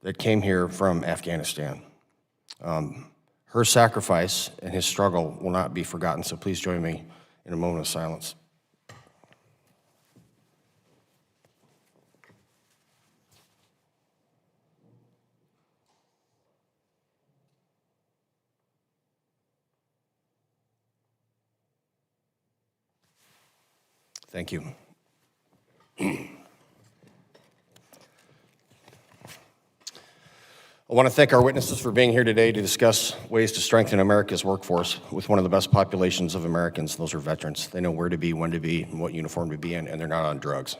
that came here from Afghanistan. Her sacrifice and his struggle will not be forgotten, so please join me in a moment of silence. Thank you. I want to thank our witnesses for being here today to discuss ways to strengthen America's workforce with one of the best populations of Americans. Those are veterans. They know where to be, when to be, and what uniform to be in, and they're not on drugs.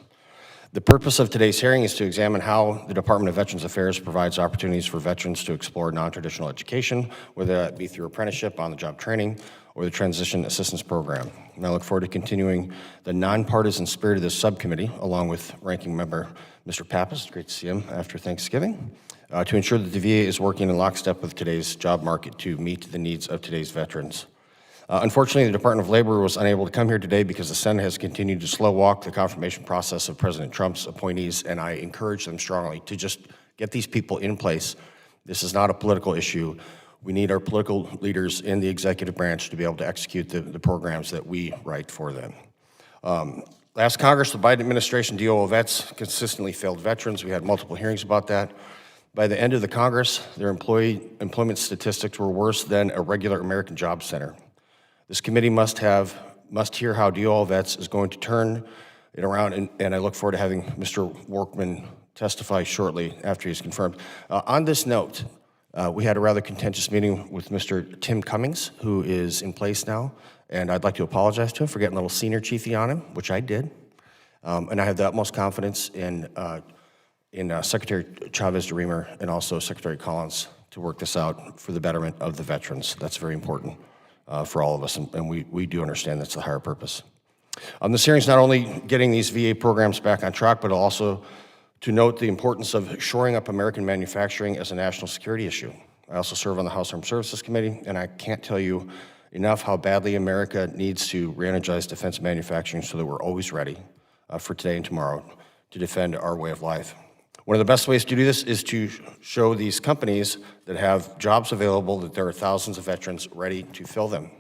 The purpose of today's hearing is to examine how the Department of Veterans Affairs provides opportunities for veterans to explore non-traditional education, whether that be through apprenticeship, on-the-job training, or the Transition Assistance Program. And I look forward to continuing the nonpartisan spirit of this subcommittee, along with Ranking Member Mr. Pappas, great to see him after Thanksgiving, to ensure that the VA is working in lockstep with today's job market to meet the needs of today's veterans. Unfortunately, the Department of Labor was unable to come here today because the Senate has continued to slow walk the confirmation process of President Trump's appointees, and I encourage them strongly to just get these people in place. This is not a political issue. We need our political leaders in the executive branch to be able to execute the programs that we write for them. Last Congress, the Biden administration DOL vets consistently failed veterans. We had multiple hearings about that. By the end of the Congress, their employment statistics were worse than a regular American job center. This committee must hear how DOL vets is going to turn it around, and I look forward to having Mr. Workman testify shortly after he's confirmed. On this note, we had a rather contentious meeting with Mr. Tim Cummings, who is in place now, and I'd like to apologize to him for getting a little senior chiefy on him, which I did. And I have the utmost confidence in Secretary Chavez-DeRemer and also Secretary Collins to work this out for the betterment of the veterans. That's very important for all of us, and we do understand that's the higher purpose. This hearing is not only getting these VA programs back on track, but also to note the importance of shoring up American manufacturing as a national security issue. I also serve on the House Armed Services Committee, and I can't tell you enough how badly America needs to re-energize defense manufacturing so that we're always ready for today and tomorrow to defend our way of life. One of the best ways to do this is to show these companies that have jobs available that there are thousands of veterans ready to fill them.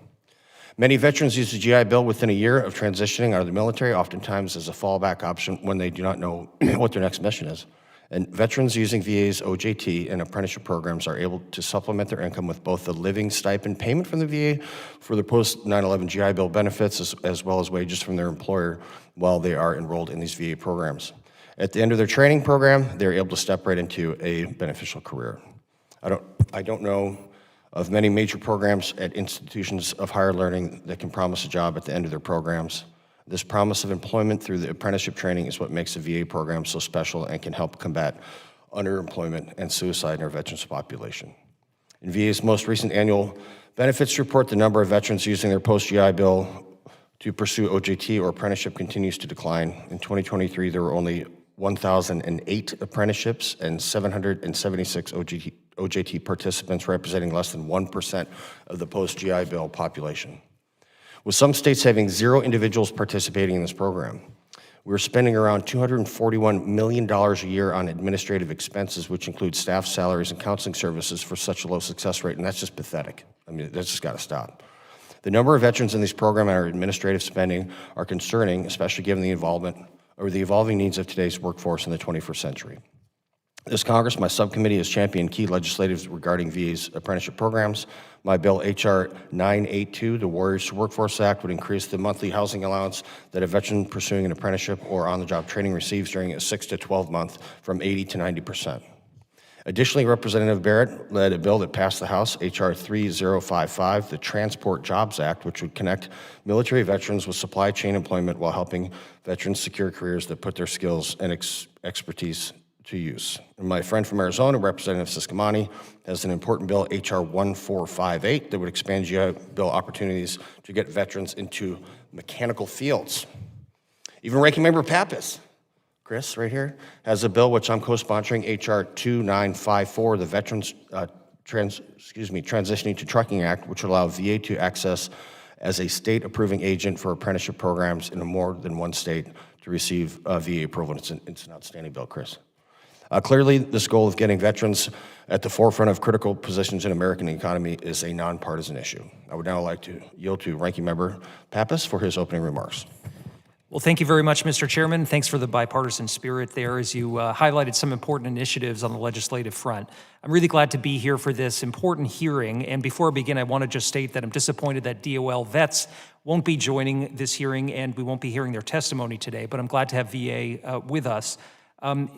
Many veterans use the GI Bill within a year of transitioning out of the military, oftentimes as a fallback option when they do not know what their next mission is. And veterans using VA's OJT and apprenticeship programs are able to supplement their income with both the living stipend payment from the VA for the post-9/11 GI Bill benefits as well as wages from their employer while they are enrolled in these VA programs. At the end of their training program, they're able to step right into a beneficial career. I don't know of many major programs at institutions of higher learning that can promise a job at the end of their programs. This promise of employment through the apprenticeship training is what makes the VA program so special and can help combat underemployment and suicide in our veterans population. In VA's most recent annual benefits report, the number of veterans using their post-GI Bill to pursue OJT or apprenticeship continues to decline. In 2023, there were only 1,008 apprenticeships and 776 OJT participants, representing less than 1% of the post-GI Bill population. With some states having 0 individuals participating in this program, we're spending around $241 million a year on administrative expenses, which include staff salaries and counseling services for such a low success rate, and that's just pathetic. I mean, that's just gotta stop. The number of veterans in this program and our administrative spending are concerning, especially given the evolving needs of today's workforce in the 21st century. This Congress, my subcommittee has championed key legislatives regarding VA's apprenticeship programs. My bill, H.R. 982, the Warriors to Workforce Act, would increase the monthly housing allowance that a veteran pursuing an apprenticeship or on-the-job training receives during a 6 to 12 month from 80 to 90%. Additionally, Representative Barrett led a bill that passed the House, H.R. 3055, the Transport Jobs Act, which would connect military veterans with supply chain employment while helping veterans secure careers that put their skills and expertise to use. And my friend from Arizona, Representative Subcommittee, has an important bill, H.R. 1458, that would expand GI Bill opportunities to get veterans into mechanical fields. Even Ranking Member Pappas, Chris, right here, has a bill which I'm co-sponsoring, H.R. 2954, the Veterans Transitioning to Trucking Act, which will allow VA to access as a state approving agent for apprenticeship programs in more than one state to receive VA approval. It's an outstanding bill, Chris. Clearly, this goal of getting veterans at the forefront of critical positions in American economy is a nonpartisan issue. I would now like to yield to Ranking Member Pappas for his opening remarks. Well, thank you very much, Mr. Chairman. Thanks for the bipartisan spirit there as you highlighted some important initiatives on the legislative front. I'm really glad to be here for this important hearing. And before I begin, I want to just state that I'm disappointed that DOL vets won't be joining this hearing and we won't be hearing their testimony today, but I'm glad to have VA with us.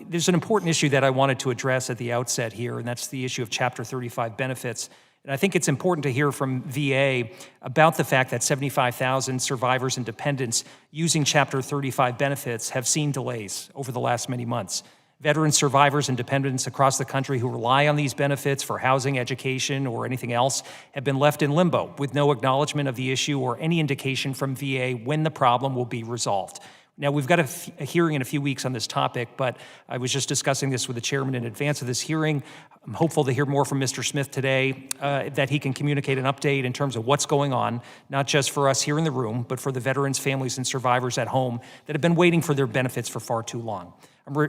There's an important issue that I wanted to address at the outset here, and that's the issue of Chapter 35 benefits. And I think it's important to hear from VA about the fact that 75,000 survivors and dependents using Chapter 35 benefits have seen delays over the last many months. Veterans, survivors, and dependents across the country who rely on these benefits for housing, education, or anything else have been left in limbo with no acknowledgement of the issue or any indication from VA when the problem will be resolved. Now, we've got a hearing in a few weeks on this topic, but I was just discussing this with the chairman in advance of this hearing. I'm hopeful to hear more from Mr. Smith today, that he can communicate an update in terms of what's going on, not just for us here in the room, but for the veterans, families, and survivors at home that have been waiting for their benefits for far too long. I'm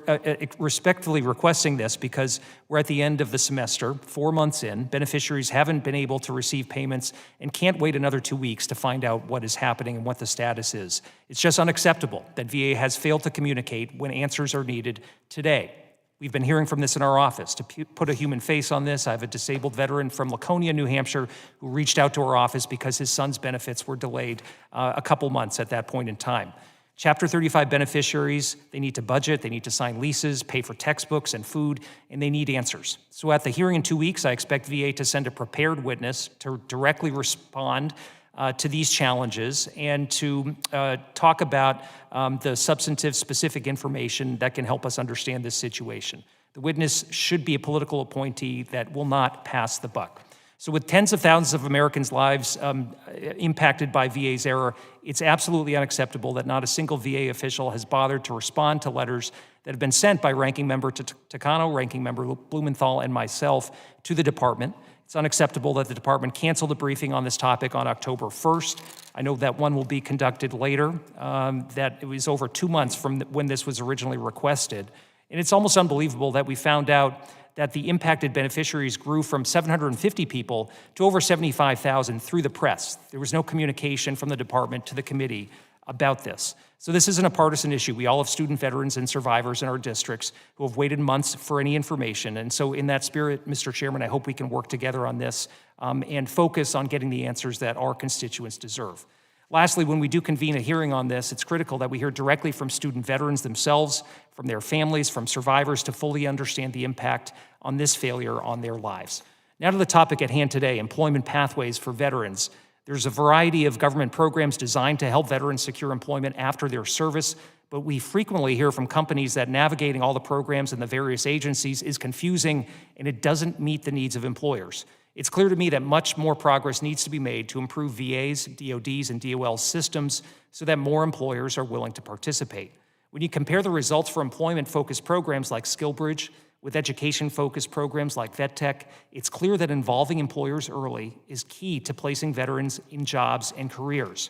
respectfully requesting this because we're at the end of the semester, 4 months in. Beneficiaries haven't been able to receive payments and can't wait another 2 weeks to find out what is happening and what the status is. It's just unacceptable that VA has failed to communicate when answers are needed today. We've been hearing from this in our office. To put a human face on this, I have a disabled veteran from Laconia, New Hampshire, who reached out to our office because his son's benefits were delayed a couple months at that point in time. Chapter 35 beneficiaries, they need to budget, they need to sign leases, pay for textbooks and food, and they need answers. So at the hearing in 2 weeks, I expect VA to send a prepared witness to directly respond to these challenges and to talk about the substantive specific information that can help us understand this situation. The witness should be a political appointee that will not pass the buck. So with tens of thousands of Americans' lives impacted by VA's error, it's absolutely unacceptable that not a single VA official has bothered to respond to letters that have been sent by Ranking Member Takano, Ranking Member Blumenthal, and myself to the department. It's unacceptable that the department canceled a briefing on this topic on October 1st. I know that one will be conducted later, that it was over 2 months from when this was originally requested. And it's almost unbelievable that we found out that the impacted beneficiaries grew from 750 people to over 75,000 through the press. There was no communication from the department to the committee about this. So this isn't a partisan issue. We all have student veterans and survivors in our districts who have waited months for any information. And so in that spirit, Mr. Chairman, I hope we can work together on this and focus on getting the answers that our constituents deserve. Lastly, when we do convene a hearing on this, it's critical that we hear directly from student veterans themselves, from their families, from survivors to fully understand the impact on this failure on their lives. Now to the topic at hand today, employment pathways for veterans. There's a variety of government programs designed to help veterans secure employment after their service, but we frequently hear from companies that navigating all the programs and the various agencies is confusing and it doesn't meet the needs of employers. It's clear to me that much more progress needs to be made to improve VA's, DOD's, and DOL's systems so that more employers are willing to participate. When you compare the results for employment-focused programs like SkillBridge with education-focused programs like VetTech, it's clear that involving employers early is key to placing veterans in jobs and careers.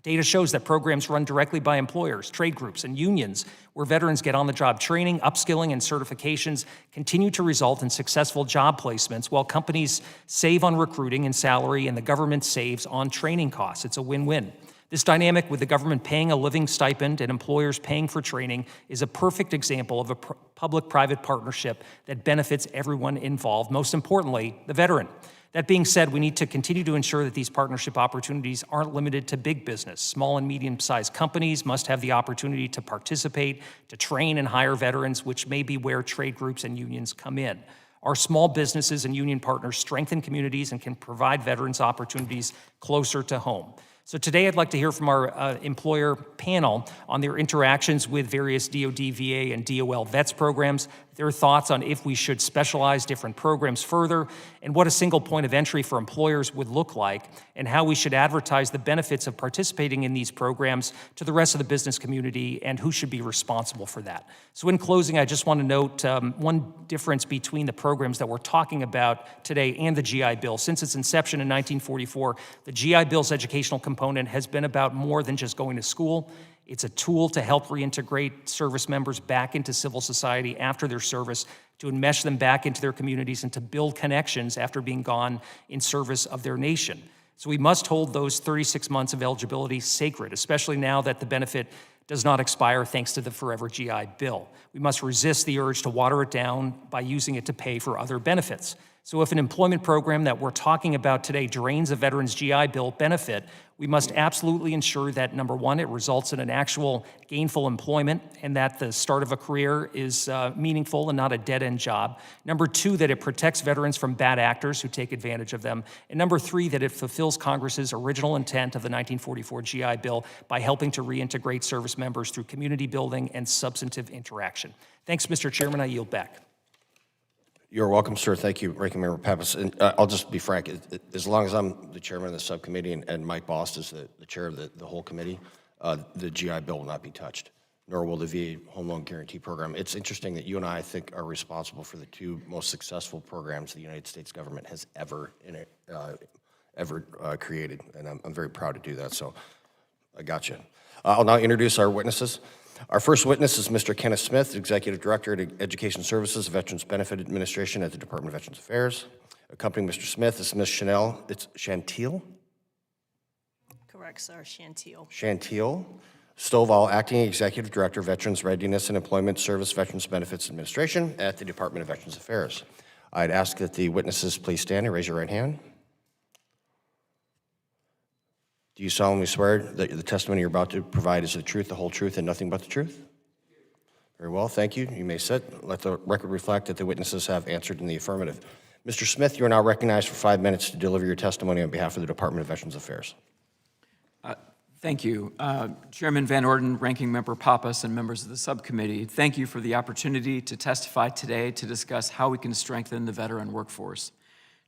Data shows that programs run directly by employers, trade groups, and unions where veterans get on-the-job training, upskilling, and certifications continue to result in successful job placements while companies save on recruiting and salary and the government saves on training costs. It's a win-win. This dynamic with the government paying a living stipend and employers paying for training is a perfect example of a public-private partnership that benefits everyone involved, most importantly, the veteran. That being said, we need to continue to ensure that these partnership opportunities aren't limited to big business. Small and medium-sized companies must have the opportunity to participate, to train and hire veterans, which may be where trade groups and unions come in. Our small businesses and union partners strengthen communities and can provide veterans opportunities closer to home. So today I'd like to hear from our employer panel on their interactions with various DoD, VA, and DOL vets programs, their thoughts on if we should specialize different programs further, and what a single point of entry for employers would look like, and how we should advertise the benefits of participating in these programs to the rest of the business community, and who should be responsible for that. So in closing, I just want to note one difference between the programs that we're talking about today and the GI Bill. Since its inception in 1944, the GI Bill's educational component has been about more than just going to school. It's a tool to help reintegrate service members back into civil society after their service, to enmesh them back into their communities, and to build connections after being gone in service of their nation. So we must hold those 36 months of eligibility sacred, especially now that the benefit does not expire thanks to the Forever GI Bill. We must resist the urge to water it down by using it to pay for other benefits. So if an employment program that we're talking about today drains a veteran's GI Bill benefit, we must absolutely ensure that, number one, it results in an actual gainful employment and that the start of a career is meaningful and not a dead-end job. Number two, that it protects veterans from bad actors who take advantage of them. And number three, that it fulfills Congress's original intent of the 1944 GI Bill by helping to reintegrate service members through community building and substantive interaction. Thanks, Mr. Chairman. I yield back. You're welcome, sir. Thank you, Ranking Member Pappas. And I'll just be frank, as long as I'm the chairman of the subcommittee and Mike Bost is the chair of the whole committee, the GI Bill will not be touched, nor will the VA Home Loan Guarantee Program. It's interesting that you and I think are responsible for the two most successful programs the United States government has ever created, and I'm very proud to do that, so I got you. I'll now introduce our witnesses. Our first witness is Mr. Kenneth Smith, Executive Director at Education Services, Veterans Benefit Administration at the Department of Veterans Affairs. Accompanying Mr. Smith is Ms. Chantile? Correct, sir, Chantile. Chantile. Stovall, Acting Executive Director, Veterans Readiness and Employment Service, Veterans Benefits Administration at the Department of Veterans Affairs. I'd ask that the witnesses please stand and raise your right hand. Do you solemnly swear that the testimony you're about to provide is the truth, the whole truth, and nothing but the truth? Very well, thank you. You may sit. Let the record reflect that the witnesses have answered in the affirmative. Mr. Smith, you are now recognized for 5 minutes to deliver your testimony on behalf of the Department of Veterans Affairs. Thank you. Chairman Van Orden, Ranking Member Pappas, and members of the subcommittee, thank you for the opportunity to testify today to discuss how we can strengthen the veteran workforce.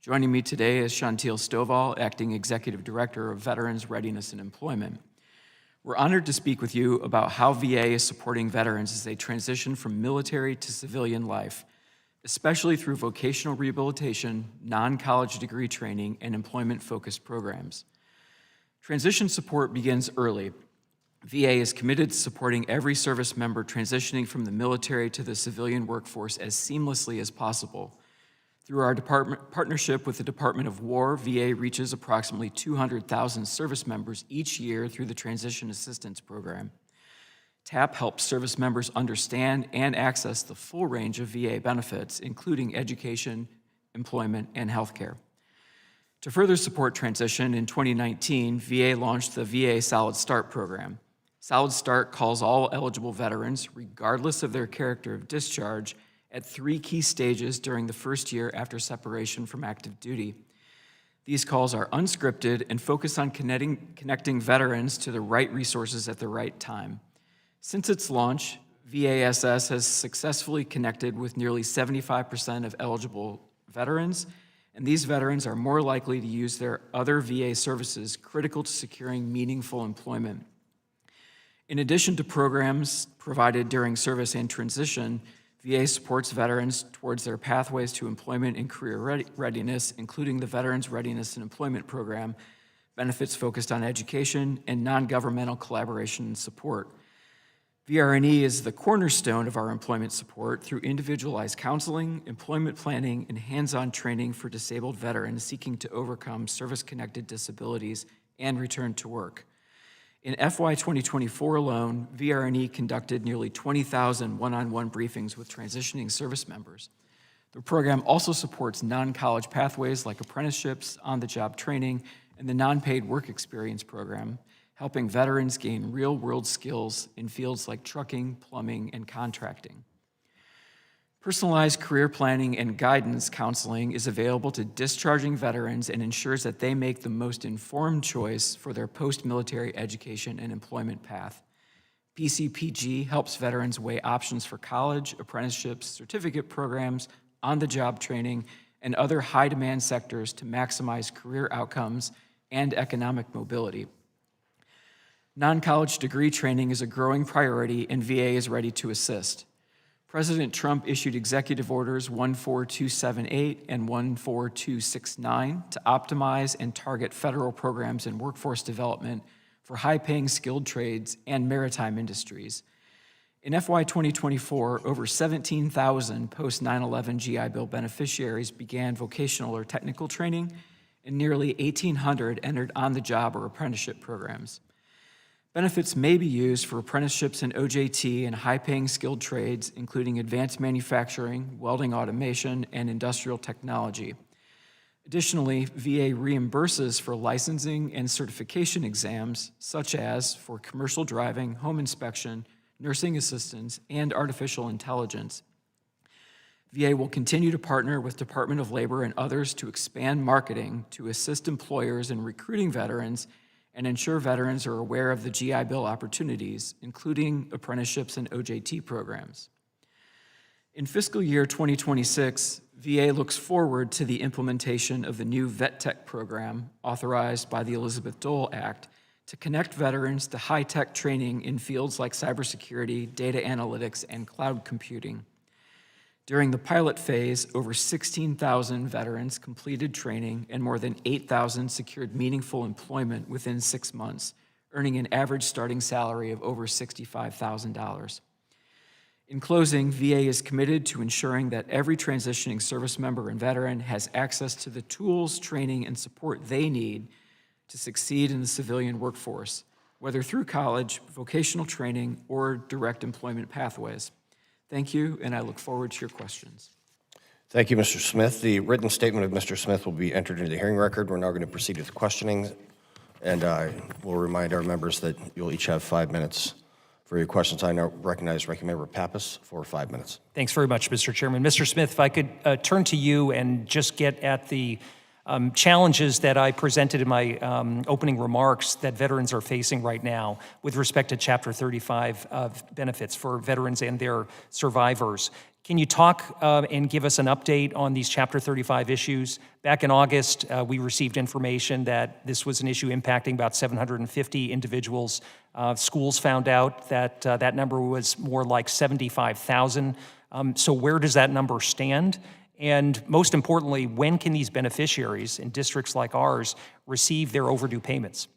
Joining me today is Chantile Stovall, Acting Executive Director of Veterans Readiness and Employment. We're honored to speak with you about how VA is supporting veterans as they transition from military to civilian life, especially through vocational rehabilitation, non-college degree training, and employment-focused programs. Transition support begins early. VA is committed to supporting every service member transitioning from the military to the civilian workforce as seamlessly as possible. Through our partnership with the Department of War, VA reaches approximately 200,000 service members each year through the Transition Assistance Program. TAP helps service members understand and access the full range of VA benefits, including education, employment, and healthcare. To further support transition, in 2019, VA launched the VA Solid Start program. Solid Start calls all eligible veterans, regardless of their character of discharge, at 3 key stages during the first year after separation from active duty. These calls are unscripted and focus on connecting veterans to the right resources at the right time. Since its launch, VASS has successfully connected with nearly 75% of eligible veterans, and these veterans are more likely to use their other VA services critical to securing meaningful employment. In addition to programs provided during service and transition, VA supports veterans towards their pathways to employment and career readiness, including the Veterans Readiness and Employment Program, benefits focused on education, and non-governmental collaboration and support. VRNE is the cornerstone of our employment support through individualized counseling, employment planning, and hands-on training for disabled veterans seeking to overcome service-connected disabilities and return to work. In FY 2024 alone, VRNE conducted nearly 20,000 one-on-one briefings with transitioning service members. The program also supports non-college pathways like apprenticeships, on-the-job training, and the non-paid work experience program, helping veterans gain real-world skills in fields like trucking, plumbing, and contracting. Personalized career planning and guidance counseling is available to discharging veterans and ensures that they make the most informed choice for their post-military education and employment path. PCPG helps veterans weigh options for college, apprenticeships, certificate programs, on-the-job training, and other high-demand sectors to maximize career outcomes and economic mobility. Non-college degree training is a growing priority, and VA is ready to assist. President Trump issued Executive Orders 14278 and 14269 to optimize and target federal programs in workforce development for high-paying skilled trades and maritime industries. In FY 2024, over 17,000 post-9/11 GI Bill beneficiaries began vocational or technical training, and nearly 1,800 entered on-the-job or apprenticeship programs. Benefits may be used for apprenticeships in OJT and high-paying skilled trades, including advanced manufacturing, welding automation, and industrial technology. Additionally, VA reimburses for licensing and certification exams, such as for commercial driving, home inspection, nursing assistance, and artificial intelligence. VA will continue to partner with Department of Labor and others to expand marketing to assist employers in recruiting veterans and ensure veterans are aware of the GI Bill opportunities, including apprenticeships and OJT programs. In fiscal year 2026, VA looks forward to the implementation of the new Vet Tech program authorized by the Elizabeth Dole Act to connect veterans to high-tech training in fields like cybersecurity, data analytics, and cloud computing. During the pilot phase, over 16,000 veterans completed training and more than 8,000 secured meaningful employment within 6 months, earning an average starting salary of over $65,000. In closing, VA is committed to ensuring that every transitioning service member and veteran has access to the tools, training, and support they need to succeed in the civilian workforce, whether through college, vocational training, or direct employment pathways. Thank you, and I look forward to your questions. Thank you, Mr. Smith. The written statement of Mr. Smith will be entered into the hearing record. We're now going to proceed with questioning, and I will remind our members that you'll each have 5 minutes for your questions. I now recognize Ranking Member Pappas for 5 minutes. Thanks very much, Mr. Chairman. Mr. Smith, if I could turn to you and just get at the challenges that I presented in my opening remarks that veterans are facing right now with respect to Chapter 35 of benefits for veterans and their survivors. Can you talk and give us an update on these Chapter 35 issues? Back in August, we received information that this was an issue impacting about 750 individuals. Schools found out that that number was more like 75,000. So where does that number stand? And most importantly, when can these beneficiaries in districts like ours receive their overdue payments?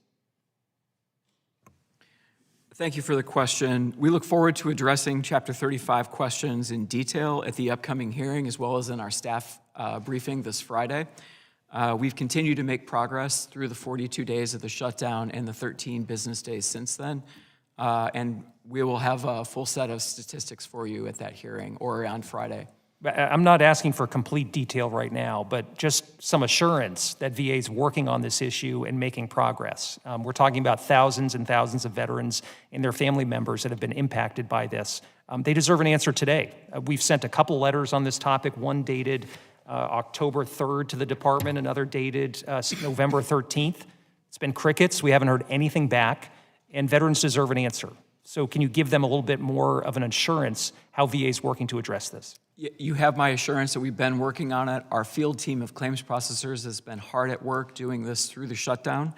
Thank you for the question. We look forward to addressing Chapter 35 questions in detail at the upcoming hearing, as well as in our staff briefing this Friday. We've continued to make progress through the 42 days of the shutdown and the 13 business days since then. And we will have a full set of statistics for you at that hearing or on Friday. I'm not asking for complete detail right now, but just some assurance that VA is working on this issue and making progress. We're talking about thousands and thousands of veterans and their family members that have been impacted by this. They deserve an answer today. We've sent a couple letters on this topic, one dated October 3rd to the department, another dated November 13th. It's been crickets. We haven't heard anything back, and veterans deserve an answer. So can you give them a little bit more of an assurance how VA is working to address this? You have my assurance that we've been working on it. Our field team of claims processors has been hard at work doing this through the shutdown.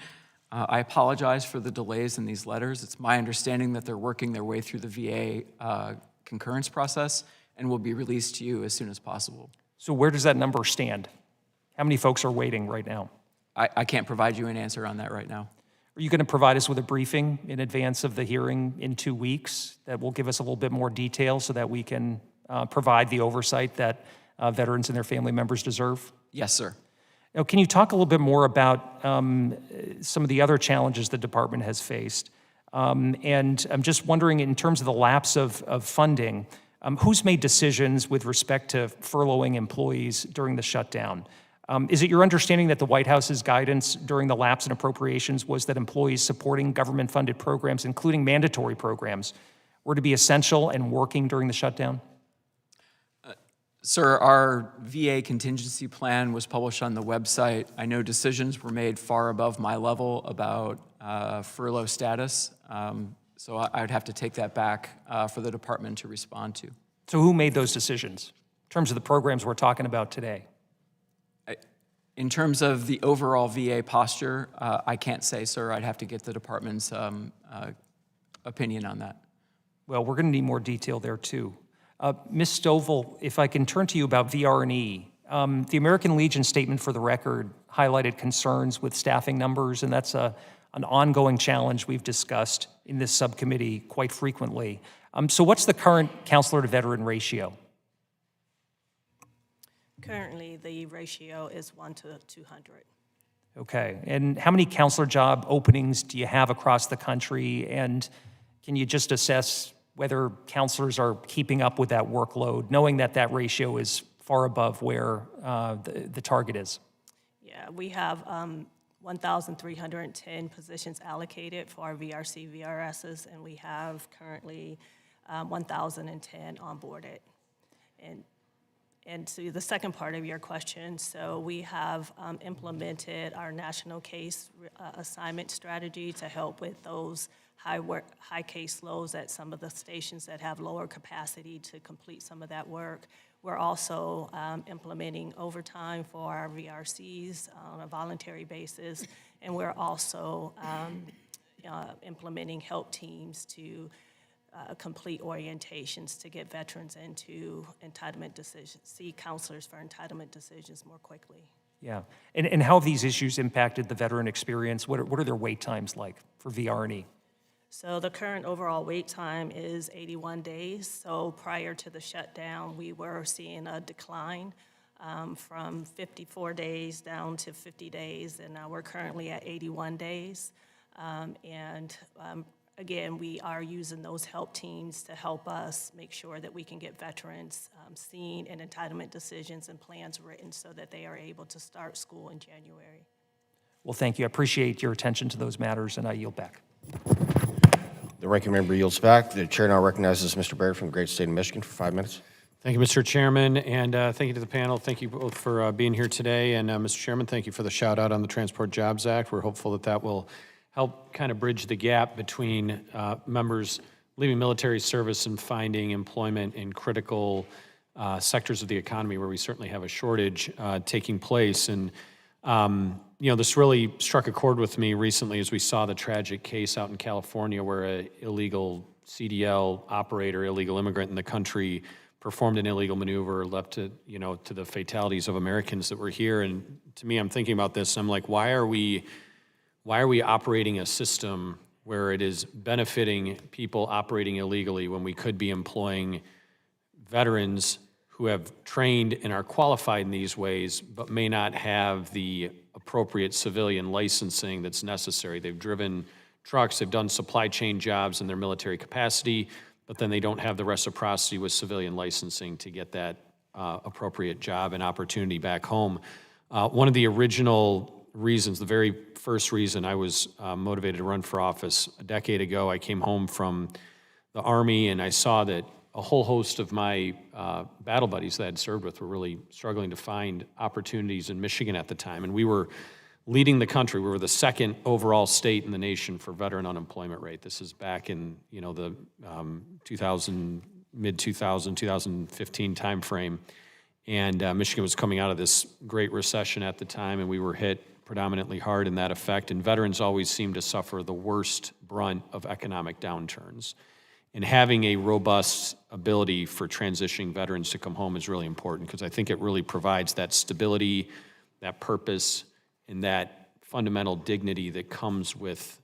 I apologize for the delays in these letters. It's my understanding that they're working their way through the VA concurrence process and will be released to you as soon as possible. So where does that number stand? How many folks are waiting right now? I can't provide you an answer on that right now. Are you going to provide us with a briefing in advance of the hearing in 2 weeks that will give us a little bit more detail so that we can provide the oversight that veterans and their family members deserve? Yes, sir. Now, can you talk a little bit more about some of the other challenges the department has faced? And I'm just wondering, in terms of the lapse of funding, who's made decisions with respect to furloughing employees during the shutdown? Is it your understanding that the White House's guidance during the lapse in appropriations was that employees supporting government-funded programs, including mandatory programs, were to be essential and working during the shutdown? Sir, our VA contingency plan was published on the website. I know decisions were made far above my level about furlough status, so I would have to take that back for the department to respond to. So who made those decisions in terms of the programs we're talking about today? In terms of the overall VA posture, I can't say, sir. I'd have to get the department's opinion on that. Well, we're going to need more detail there, too. Ms. Stovall, if I can turn to you about VR&E. The American Legion statement for the record highlighted concerns with staffing numbers, and that's a an ongoing challenge we've discussed in this subcommittee quite frequently. So what's the current counselor to veteran ratio? Currently, the ratio is 1 to 200. Okay, and how many counselor job openings do you have across the country? And can you just assess whether counselors are keeping up with that workload, knowing that that ratio is far above where the target is? Yeah, we have 1,310 positions allocated for our VRC, VRSs, and we have currently 1,010 onboarded. And to the second part of your question, so we have implemented our national case assignment strategy to help with those high case loads at some of the stations that have lower capacity to complete some of that work. We're also implementing overtime for our VRCs on a voluntary basis, and we're also implementing help teams to complete orientations to get veterans into entitlement decisions, see counselors for entitlement decisions more quickly. Yeah, and how have these issues impacted the veteran experience? What are their wait times like for VR&E? So the current overall wait time is 81 days. So prior to the shutdown, we were seeing a decline from 54 days down to 50 days, and now we're currently at 81 days. Again, we are using those help teams to help us make sure that we can get veterans seen and entitlement decisions and plans written so that they are able to start school in January. Well, thank you. I appreciate your attention to those matters, and I yield back. The ranking member yields back. The chair now recognizes Mr. Baird from the great state of Michigan for 5 minutes. Thank you, Mr. Chairman, and thank you to the panel. Thank you both for being here today. And Mr. Chairman, thank you for the shout out on the Transport Jobs Act. We're hopeful that that will help kind of bridge the gap between members leaving military service and finding employment in critical sectors of the economy where we certainly have a shortage taking place. And this really struck a chord with me recently as we saw the tragic case out in California where an illegal CDL operator, illegal immigrant in the country, performed an illegal maneuver, left to the fatalities of Americans that were here. And to me, I'm thinking about this, and I'm like, why are we operating a system where it is benefiting people operating illegally when we could be employing veterans who have trained and are qualified in these ways, but may not have the appropriate civilian licensing that's necessary? They've driven trucks, they've done supply chain jobs in their military capacity, but then they don't have the reciprocity with civilian licensing to get that appropriate job and opportunity back home. One of the original reasons, the very first reason I was motivated to run for office a decade ago, I came home from the Army and I saw that a whole host of my battle buddies that I had served with were really struggling to find opportunities in Michigan at the time. And we were leading the country. We were the second overall state in the nation for veteran unemployment rate. This is back in the 2015 timeframe. And Michigan was coming out of this great recession at the time, and we were hit predominantly hard in that effect. And veterans always seem to suffer the worst brunt of economic downturns. And having a robust ability for transitioning veterans to come home is really important because I think it really provides that stability, that purpose, and that fundamental dignity that comes with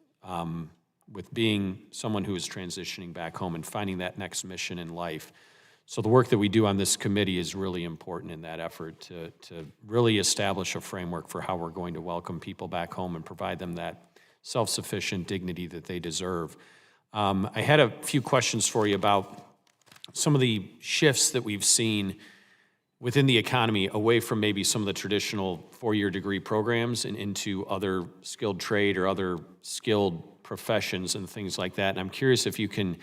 being someone who is transitioning back home and finding that next mission in life. So the work that we do on this committee is really important in that effort to really establish a framework for how we're going to welcome people back home and provide them that self-sufficient dignity that they deserve. I had a few questions for you about some of the shifts that we've seen within the economy away from maybe some of the traditional four-year degree programs and into other skilled trade or other skilled professions and things like that. And I'm curious if you can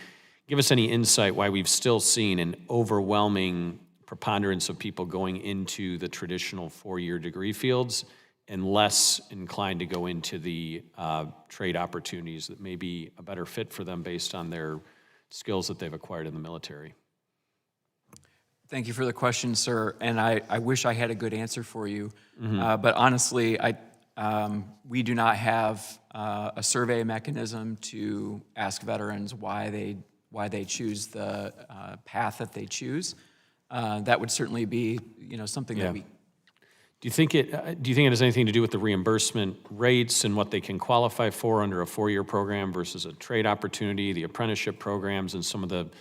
give us any insight why we've still seen an overwhelming preponderance of people going into the traditional four-year degree fields and less inclined to go into the trade opportunities that may be a better fit for them based on their skills that they've acquired in the military. Thank you for the question, sir. And I wish I had a good answer for you. But honestly, we do not have a survey mechanism to ask veterans why they choose the path that they choose. That would certainly be something that we. Do you think it has anything to do with the reimbursement rates and what they can qualify for under a 4-year program versus a trade opportunity, the apprenticeship programs, and some of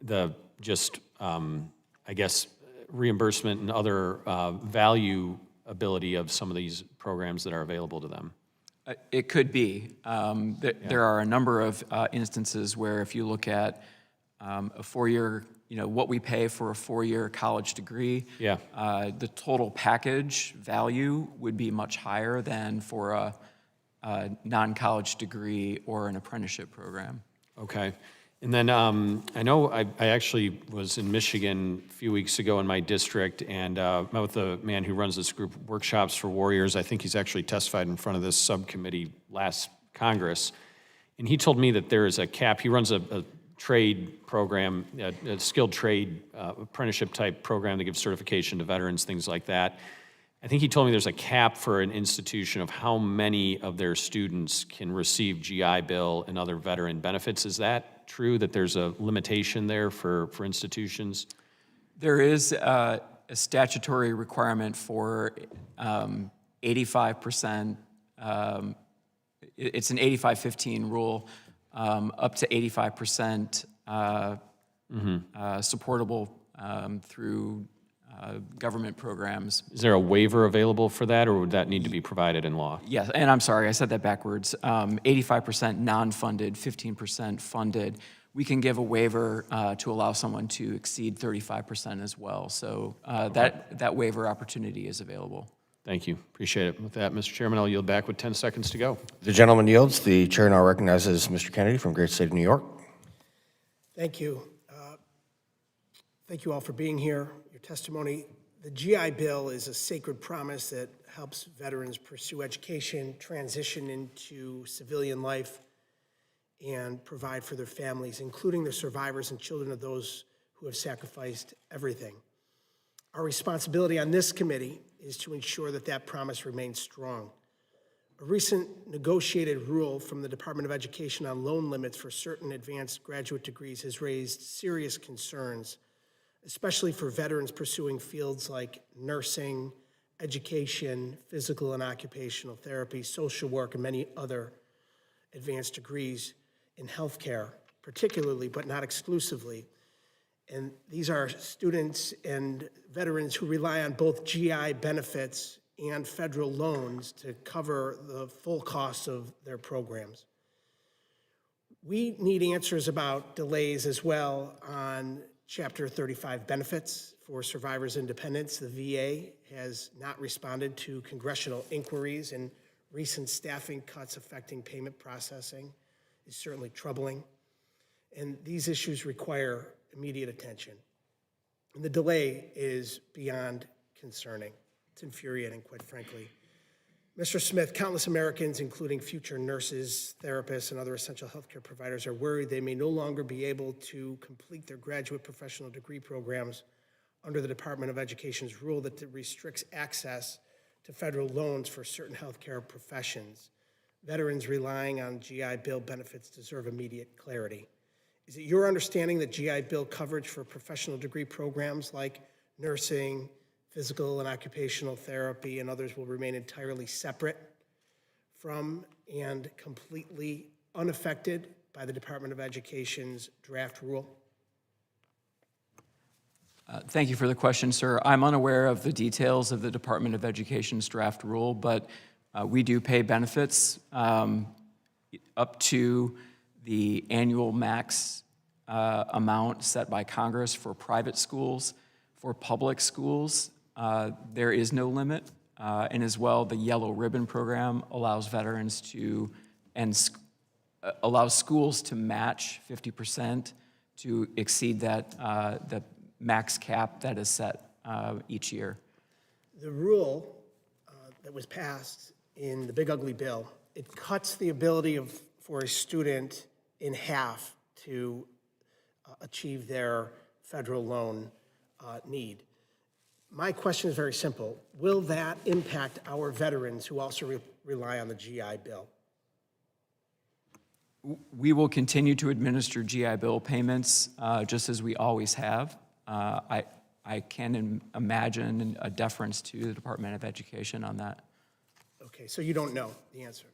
the just, I guess, reimbursement and other value ability of some of these programs that are available to them? It could be. There are a number of instances where if you look at a 4-year, what we pay for a 4-year college degree, Yeah. The total package value would be much higher than for a non-college degree or an apprenticeship program. Okay. And then I know I actually was in Michigan a few weeks ago in my district and met with the man who runs this group, Workshops for Warriors. I think he's actually testified in front of this subcommittee last Congress. And he told me that there is a cap. He runs a trade program, a skilled trade apprenticeship type program that gives certification to veterans, things like that. I think he told me there's a cap for an institution of how many of their students can receive GI Bill and other veteran benefits. Is that true, that there's a limitation there for institutions? There is a statutory requirement for 85%. It's an 85-15 rule, up to 85% supportable through government programs. Is there a waiver available for that, or would that need to be provided in law? Yes, and I'm sorry, I said that backwards. 85% non-funded, 15% funded. We can give a waiver to allow someone to exceed 35% as well. So that waiver opportunity is available. Thank you. Appreciate it. With that, Mr. Chairman, I'll yield back with 10 seconds to go. The gentleman yields. The chair now recognizes Mr. Kennedy from great state of New York. Thank you. Thank you all for being here. Your testimony. The GI Bill is a sacred promise that helps veterans pursue education, transition into civilian life, and provide for their families, including the survivors and children of those who have sacrificed everything. Our responsibility on this committee is to ensure that that promise remains strong. A recent negotiated rule from the Department of Education on loan limits for certain advanced graduate degrees has raised serious concerns, especially for veterans pursuing fields like nursing, education, physical and occupational therapy, social work, and many other advanced degrees in healthcare, particularly, but not exclusively. And these are students and veterans who rely on both GI benefits and federal loans to cover the full costs of their programs. We need answers about delays as well on Chapter 35 benefits for survivors and dependents. The VA has not responded to congressional inquiries, and recent staffing cuts affecting payment processing is certainly troubling. And these issues require immediate attention. And the delay is beyond concerning. It's infuriating, quite frankly. Mr. Smith, countless Americans, including future nurses, therapists, and other essential healthcare providers, are worried they may no longer be able to complete their graduate professional degree programs under the Department of Education's rule that restricts access to federal loans for certain healthcare professions. Veterans relying on GI Bill benefits deserve immediate clarity. Is it your understanding that GI Bill coverage for professional degree programs like nursing, physical and occupational therapy, and others will remain entirely separate from and completely unaffected by the Department of Education's draft rule? Thank you for the question, sir. I'm unaware of the details of the Department of Education's draft rule, but we do pay benefits up to the annual max amount set by Congress for private schools. For public schools, there is no limit, and as well, the Yellow Ribbon Program allows veterans to, and allows schools to match 50% to exceed that, the max cap that is set each year. The rule that was passed in the Big Ugly Bill, it cuts the ability for a student in half to achieve their federal loan need. My question is very simple. Will that impact our veterans who also rely on the GI Bill? We will continue to administer GI Bill payments just as we always have. I I can imagine a deference to the Department of Education on that. Okay, so you don't know the answer?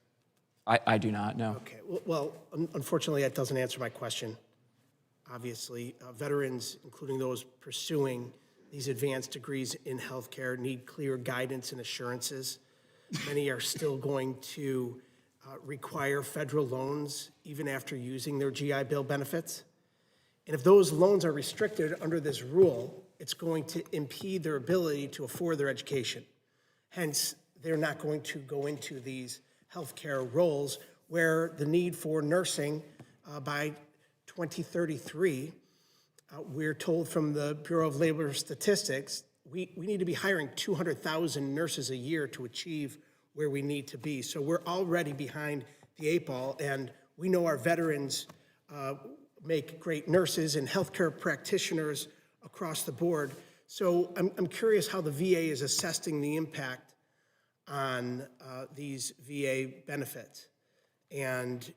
I do not know. Okay, well, unfortunately, that doesn't answer my question. Obviously, veterans, including those pursuing these advanced degrees in healthcare, need clear guidance and assurances. Many are still going to require federal loans even after using their GI Bill benefits. And if those loans are restricted under this rule, it's going to impede their ability to afford their education. Hence, they're not going to go into these healthcare roles where the need for nursing by 2033, we're told from the Bureau of Labor Statistics, we need to be hiring 200,000 nurses a year to achieve where we need to be. So we're already behind the 8 ball, and we know our veterans make great nurses and healthcare practitioners across the board. So I'm curious how the VA is assessing the impact on these VA benefits. And,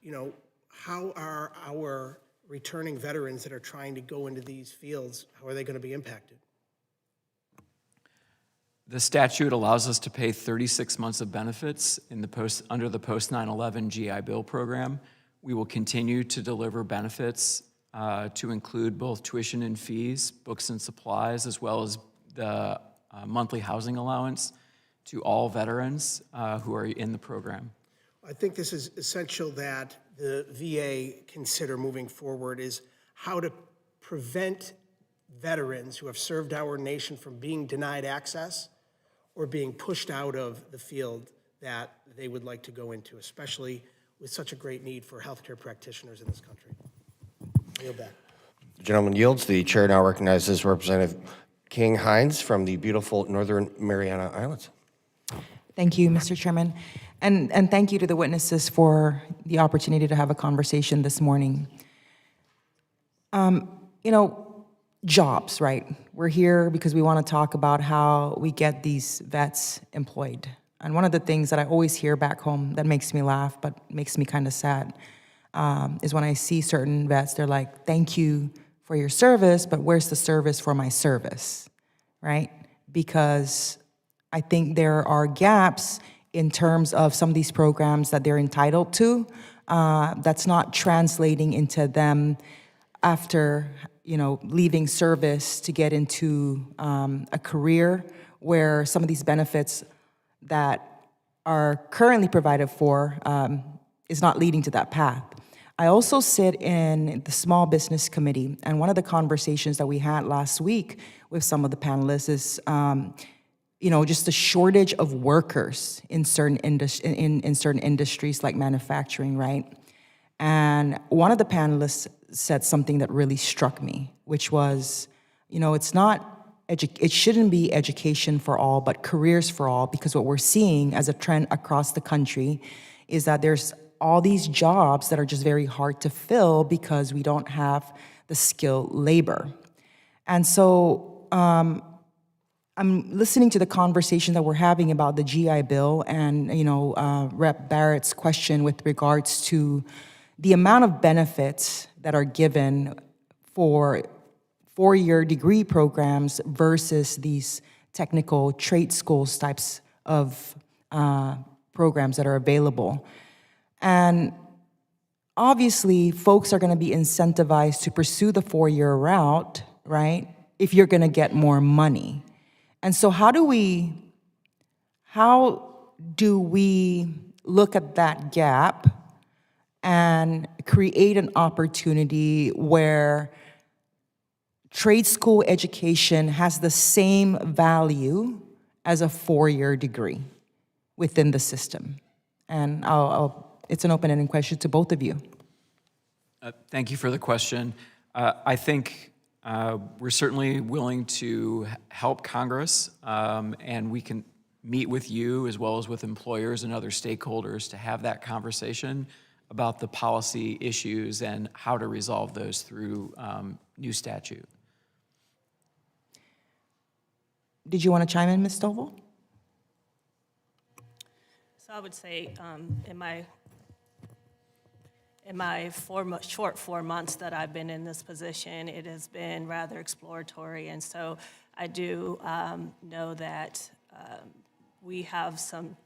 how are our returning veterans that are trying to go into these fields, how are they going to be impacted? The statute allows us to pay 36 months of benefits under the post 9/11 GI Bill program. We will continue to deliver benefits to include both tuition and fees, books and supplies, as well as the monthly housing allowance to all veterans who are in the program. I think this is essential that the VA consider moving forward is how to prevent veterans who have served our nation from being denied access or being pushed out of the field that they would like to go into, especially with such a great need for healthcare practitioners in this country. I yield back. The gentleman yields. The chair now recognizes Representative King Hines from the beautiful Northern Mariana Islands. Thank you, Mr. Chairman. And thank you to the witnesses for the opportunity to have a conversation this morning. Jobs, right? We're here because we want to talk about how we get these vets employed. And one of the things that I always hear back home that makes me laugh, but makes me kind of sad, is when I see certain vets, they're like, thank you for your service, but where's the service for my service, right? Because I think there are gaps in terms of some of these programs that they're entitled to that's not translating into them after leaving service to get into a career where some of these benefits that are currently provided for is not leading to that path. I also sit in the Small Business Committee, and one of the conversations that we had last week with some of the panelists is just the shortage of workers in certain industries like manufacturing, right? And one of the panelists said something that really struck me, which was, it shouldn't be education for all, but careers for all, because what we're seeing as a trend across the country is that there's all these jobs that are just very hard to fill because we don't have the skilled labor. And so I'm listening to the conversation that we're having about the GI Bill and, Rep. Barrett's question with regards to the amount of benefits that are given for four-year degree programs versus these technical trade schools types of programs that are available. And obviously, folks are going to be incentivized to pursue the four-year route, right, if you're going to get more money. And so how do we look at that gap and create an opportunity where trade school education has the same value as a four-year degree within the system? And it's an open-ended question to both of you. Thank you for the question. I think we're certainly willing to help Congress, and we can meet with you as well as with employers and other stakeholders to have that conversation about the policy issues and how to resolve those through new statute. Did you want to chime in, Ms. Stovall? So I would say in my short 4 months that I've been in this position, it has been rather exploratory. And so I do know that we have some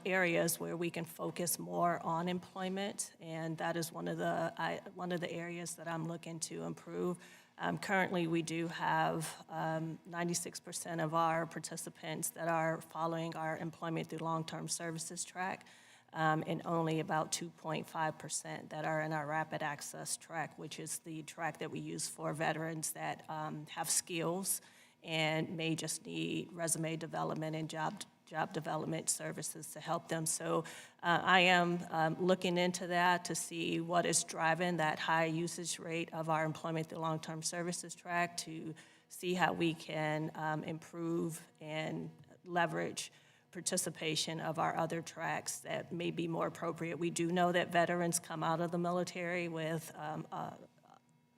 areas where we can focus more on employment, and that is one of the areas that I'm looking to improve. Currently, we do have 96% of our participants that are following our employment through long-term services track, and only about 2.5% that are in our rapid access track, which is the track that we use for veterans that have skills and may just need resume development and job development services to help them. So I am looking into that to see what is driving that high usage rate of our employment through long-term services track, to see how we can improve and leverage participation of our other tracks that may be more appropriate. We do know that veterans come out of the military with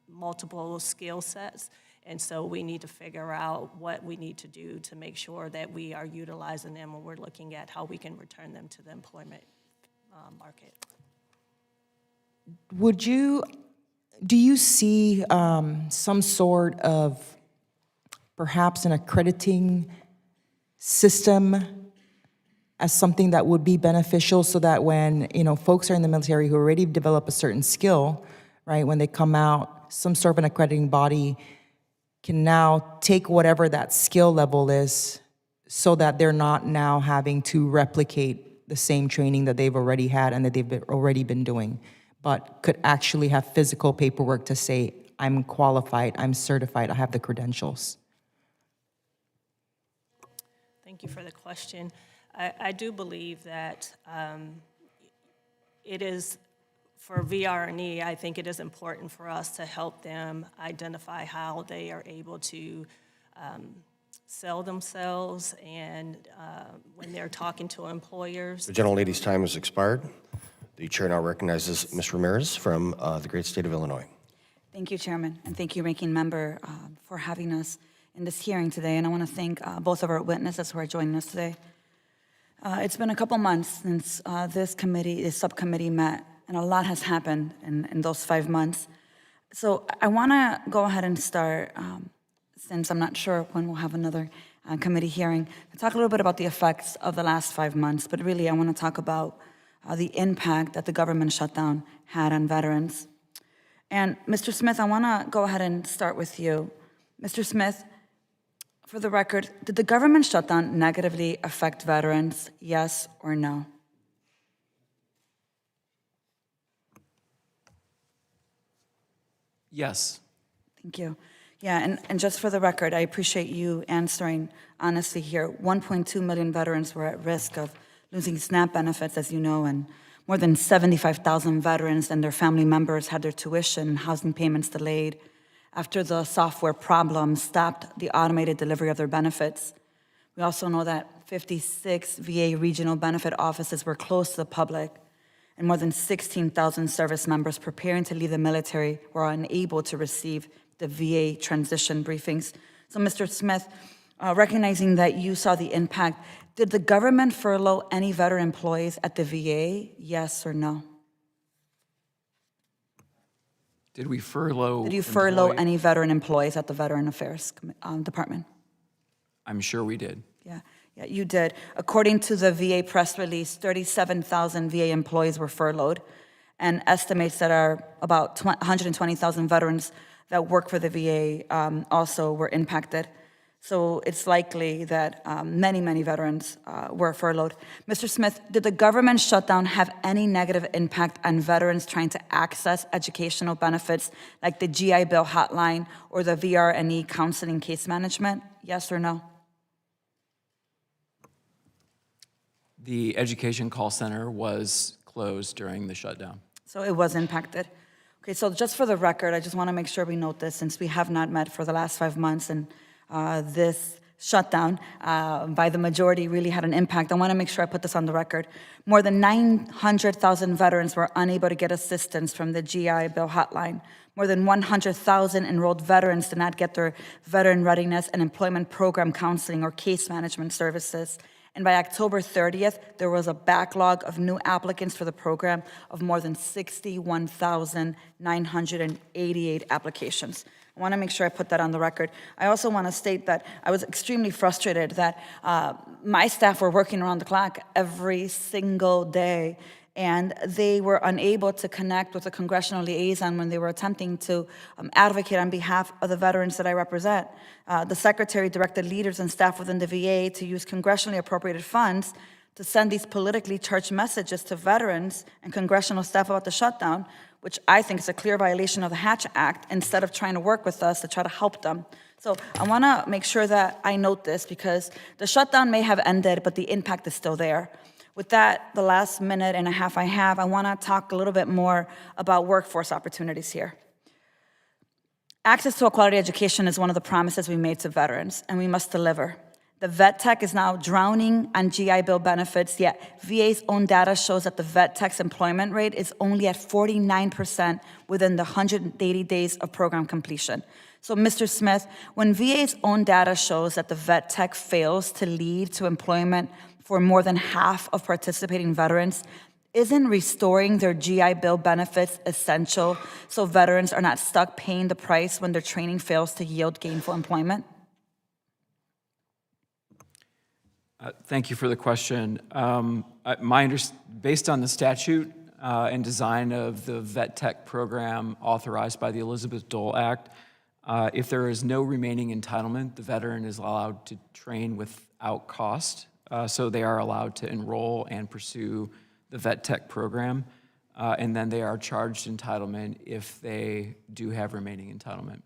multiple skill sets, and so we need to figure out what we need to do to make sure that we are utilizing them when we're looking at how we can return them to the employment market. Do you see some sort of perhaps an accrediting system as something that would be beneficial, so that when, folks are in the military who already develop a certain skill, right, when they come out, some sort of an accrediting body can now take whatever that skill level is, so that they're not now having to replicate the same training that they've already had and that they've already been doing, but could actually have physical paperwork to say, I'm qualified, I'm certified, I have the credentials? Thank you for the question. I do believe that it is, for VR&E, I think it is important for us to help them identify how they are able to sell themselves, and when they're talking to employers. The gentlelady's time has expired. The chair now recognizes Ms. Ramirez from the great state of Illinois. Thank you, Chairman, and thank you, Ranking Member, for having us in this hearing today. And I want to thank both of our witnesses who are joining us today. It's been a couple months since this subcommittee met, and a lot has happened in those 5 months. So I want to go ahead and start, since I'm not sure when we'll have another committee hearing, to talk a little bit about the effects of the last 5 months. But really, I want to talk about the impact that the government shutdown had on veterans. And Mr. Smith, I want to go ahead and start with you. Mr. Smith, for the record, did the government shutdown negatively affect veterans, yes or no? Yes. Thank you. Yeah, and just for the record, I appreciate you answering honestly here. 1.2 million veterans were at risk of losing SNAP benefits, as you know, and more than 75,000 veterans and their family members had their tuition and housing payments delayed after the software problem stopped the automated delivery of their benefits. We also know that 56 VA regional benefit offices were closed to the public, and more than 16,000 service members preparing to leave the military were unable to receive the VA transition briefings. So, Mr. Smith, recognizing that you saw the impact, did the government furlough any veteran employees at the VA, yes or no? Did we furlough? Did you furlough employees? any veteran employees at the Veteran Affairs Department? I'm sure we did. Yeah, you did. According to the VA press release, 37,000 VA employees were furloughed, and estimates that are about 120,000 veterans that work for the VA also were impacted. So it's likely that many veterans were furloughed. Mr. Smith, did the government shutdown have any negative impact on veterans trying to access educational benefits like the GI Bill hotline or the VR&E counseling case management? Yes or no? The education call center was closed during the shutdown. So it was impacted. Okay, so just for the record, I just want to make sure we note this, since we have not met for the last 5 months, and this shutdown by the majority really had an impact. I want to make sure I put this on the record. More than 900,000 veterans were unable to get assistance from the GI Bill hotline. More than 100,000 enrolled veterans did not get their veteran readiness and employment program counseling or case management services. And by October 30th, there was a backlog of new applicants for the program of more than 61,988 applications. I want to make sure I put that on the record. I also want to state that I was extremely frustrated that my staff were working around the clock every single day, and they were unable to connect with a congressional liaison when they were attempting to advocate on behalf of the veterans that I represent. The secretary directed leaders and staff within the VA to use congressionally appropriated funds to send these politically charged messages to veterans and congressional staff about the shutdown, which I think is a clear violation of the Hatch Act, instead of trying to work with us to try to help them. So I want to make sure that I note this, because the shutdown may have ended, but the impact is still there. With that, the last minute and a half I have, I want to talk a little bit more about workforce opportunities here. Access to a quality education is one of the promises we made to veterans, and we must deliver. The vet tech is now drowning on GI Bill benefits, yet VA's own data shows that the vet tech's employment rate is only at 49% within the 180 days of program completion. So, Mr. Smith, when VA's own data shows that the vet tech fails to lead to employment for more than half of participating veterans, isn't restoring their GI Bill benefits essential so veterans are not stuck paying the price when their training fails to yield gainful employment? Thank you for the question. Based on the statute and design of the vet tech program authorized by the Elizabeth Dole Act, if there is no remaining entitlement, the veteran is allowed to train without cost. So they are allowed to enroll and pursue the vet tech program, and then they are charged entitlement if they do have remaining entitlement.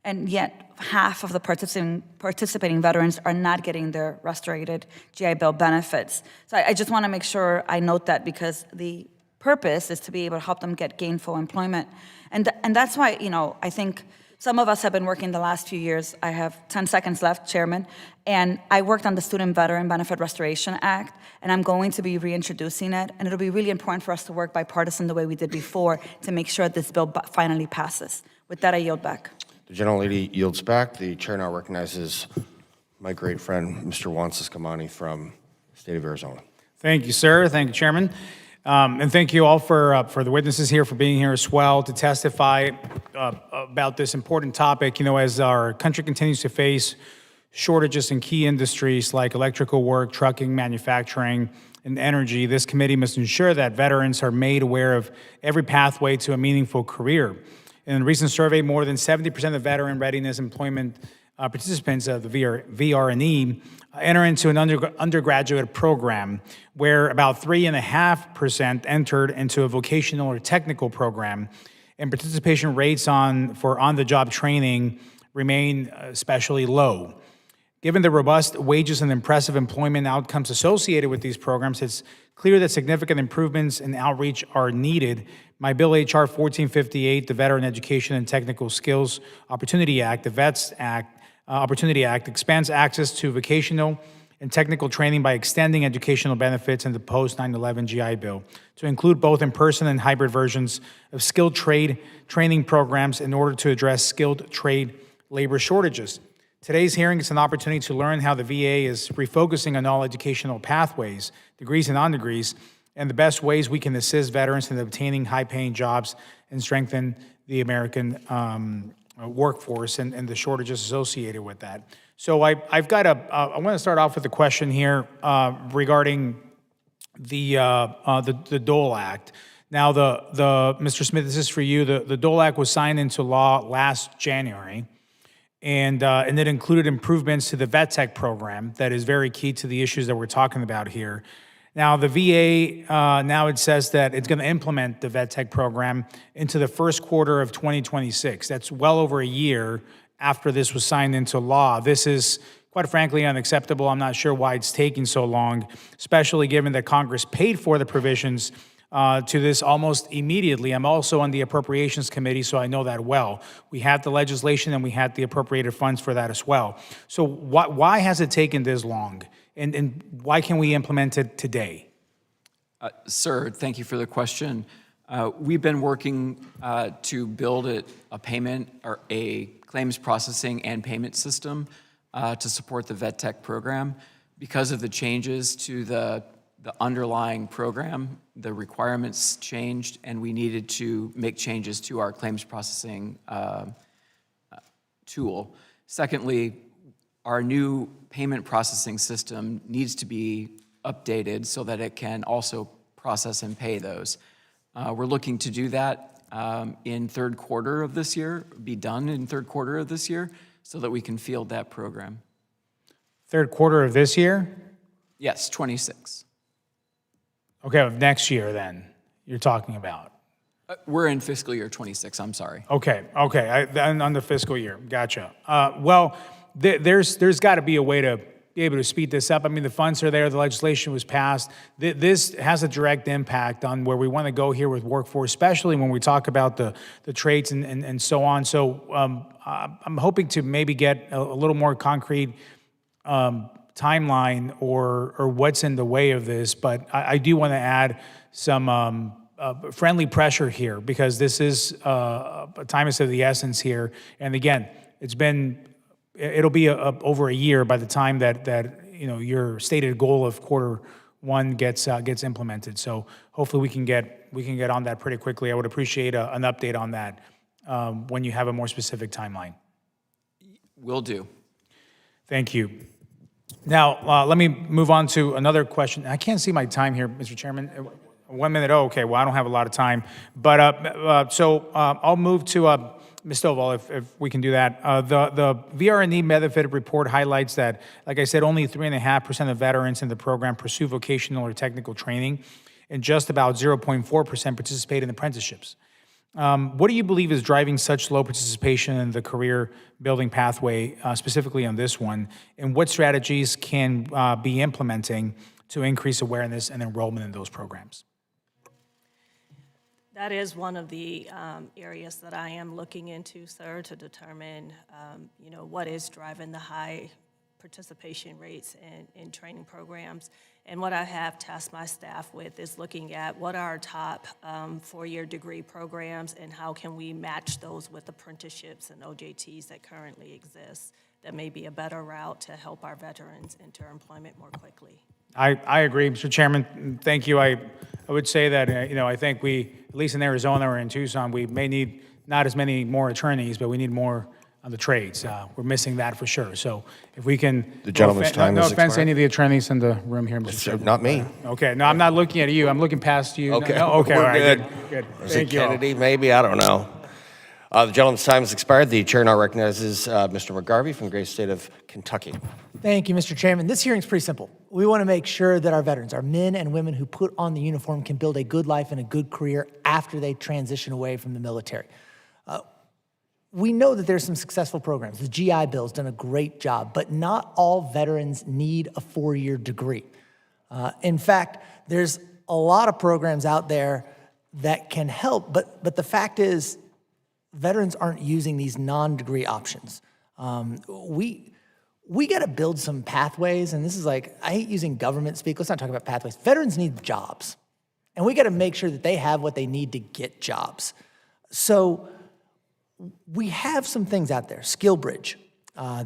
And yet, half of the participating veterans are not getting their restorated GI Bill benefits. So I just want to make sure I note that, because the purpose is to be able to help them get gainful employment. And that's why, I think some of us have been working the last few years. I have 10 seconds left, Chairman. And I worked on the Student Veteran Benefit Restoration Act, and I'm going to be reintroducing it. And it'll be really important for us to work bipartisan the way we did before to make sure this bill finally passes. With that, I yield back. The gentlelady yields back. The chair now recognizes my great friend, Mr. Juan Ciscomani from the state of Arizona. Thank you, sir. Thank you, Chairman. And thank you all for the witnesses here for being here as well to testify about this important topic. As our country continues to face shortages in key industries like electrical work, trucking, manufacturing, and energy, this committee must ensure that veterans are made aware of every pathway to a meaningful career. In a recent survey, more than 70% of veteran readiness employment participants of the VRNE enter into an undergraduate program, where about 3.5% entered into a vocational or technical program, and participation rates for on-the-job training remain especially low. Given the robust wages and impressive employment outcomes associated with these programs, it's clear that significant improvements in outreach are needed. My bill, H.R. 1458, the Veteran Education and Technical Skills Opportunity Act, the VETS Act, Opportunity Act, expands access to vocational and technical training by extending educational benefits in the post-9/11 GI Bill to include both in-person and hybrid versions of skilled trade training programs in order to address skilled trade labor shortages. Today's hearing is an opportunity to learn how the VA is refocusing on all educational pathways, degrees and non-degrees, and the best ways we can assist veterans in obtaining high-paying jobs and strengthen the American workforce and the shortages associated with that. So I want to start off with a question here regarding the Dole Act. Now, Mr. Smith, this is for you. The Dole Act was signed into law last January, and it included improvements to the vet tech program that is very key to the issues that we're talking about here. Now, the VA, now it says that it's going to implement the vet tech program into the first quarter of 2026. That's well over a year after this was signed into law. This is, quite frankly, unacceptable. I'm not sure why it's taking so long, especially given that Congress paid for the provisions to this almost immediately. I'm also on the Appropriations Committee, so I know that well. We had the legislation and we had the appropriated funds for that as well. So why has it taken this long? And why can we implement it today? Sir, thank you for the question. We've been working to build a payment or a claims processing and payment system to support the vet tech program. Because of the changes to the underlying program, the requirements changed, and we needed to make changes to our claims processing tool. Secondly, our new payment processing system needs to be updated so that it can also process and pay those. We're looking to do that in third quarter of this year, be done in third quarter of this year, so that we can field that program. Third quarter of this year? Yes, 26. Okay, of next year then, you're talking about. We're in fiscal year 26, I'm sorry. Okay, on the fiscal year, gotcha. Well, there's got to be a way to be able to speed this up. I mean, the funds are there, the legislation was passed. This has a direct impact on where we want to go here with workforce, especially when we talk about the trades and so on. So I'm hoping to maybe get a little more concrete timeline or what's in the way of this, but I do want to add some friendly pressure here, because this is time is of the essence here. And again, it'll be over a year by the time that your stated goal of quarter one gets implemented. So hopefully we can get on that pretty quickly. I would appreciate an update on that when you have a more specific timeline. Will do. Thank you. Now, let me move on to another question. I can't see my time here, Mr. Chairman. 1 minute. Oh, okay. Well, I don't have a lot of time. But so I'll move to Ms. Stovall, if we can do that. The VRNE benefit report highlights that, like I said, only 3.5% of veterans in the program pursue vocational or technical training, and just about 0.4% participate in apprenticeships. What do you believe is driving such low participation in the career-building pathway, specifically on this one, and what strategies can be implementing to increase awareness and enrollment in those programs? That is one of the areas that I am looking into, sir, to determine, what is driving the high participation rates in training programs. And what I have tasked my staff with is looking at what are our top four-year degree programs and how can we match those with apprenticeships and OJTs that currently exist. That may be a better route to help our veterans enter employment more quickly. I agree, Mr. Chairman. Thank you. I would say that, I think we, at least in Arizona or in Tucson, we may need not as many more attorneys, but we need more on the trades. We're missing that for sure. So if we can. The gentleman's time no has offense to expired. any of the attorneys in the room here, Mr. Chairman. Not me. Okay, no, I'm not looking at you. I'm looking past you. Okay, No, okay, we're all right, good. Good. Is it Thank you all. Kennedy, maybe? I don't know. The gentleman's time has expired. The chair now recognizes Mr. McGarvey from the great state of Kentucky. Thank you, Mr. Chairman. This hearing's pretty simple. We want to make sure that our veterans, our men and women who put on the uniform, can build a good life and a good career after they transition away from the military. We know that there's some successful programs. The GI Bill's done a great job, but not all veterans need a four-year degree. In fact, there's a lot of programs out there that can help, but the fact is, veterans aren't using these non-degree options. We got to build some pathways, and this is like, I hate using government speak. Let's not talk about pathways. Veterans need jobs, and we got to make sure that they have what they need to get jobs. So we have some things out there. SkillBridge.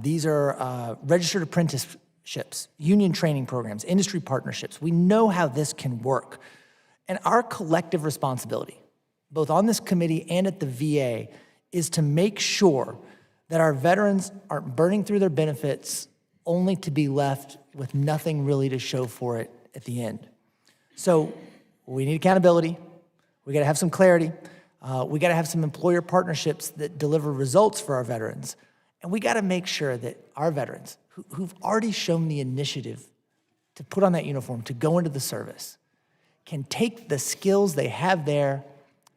These are registered apprenticeships, union training programs, industry partnerships. We know how this can work. And our collective responsibility, both on this committee and at the VA, is to make sure that our veterans aren't burning through their benefits only to be left with nothing really to show for it at the end. So we need accountability. We got to have some clarity. We got to have some employer partnerships that deliver results for our veterans. And we got to make sure that our veterans, who've already shown the initiative to put on that uniform, to go into the service, can take the skills they have there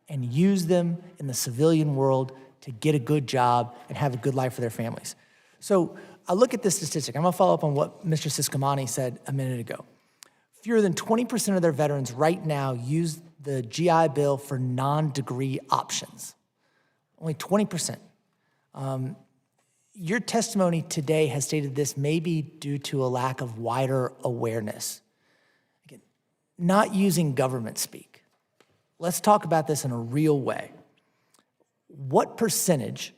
and use them in the civilian world to get a good job and have a good life for their families. So I look at this statistic. I'm going to follow up on what Mr. Subcommittee said a minute ago. Fewer than 20% of their veterans right now use the GI Bill for non-degree options. Only 20%. Your testimony today has stated this may be due to a lack of wider awareness. Again, not using government speak. Let's talk about this in a real way. What percentage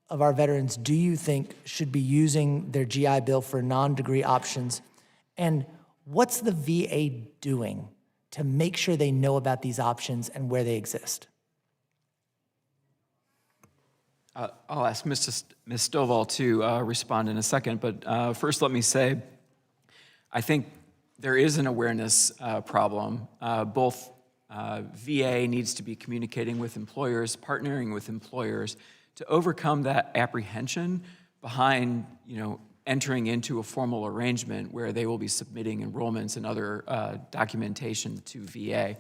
of our veterans do you think should be using their GI Bill for non-degree options? And what's the VA doing to make sure they know about these options and where they exist? I'll ask Ms. Stovall to respond in a second, but first let me say, I think there is an awareness problem. Both VA needs to be communicating with employers, partnering with employers to overcome that apprehension behind, entering into a formal arrangement where they will be submitting enrollments and other documentation to VA.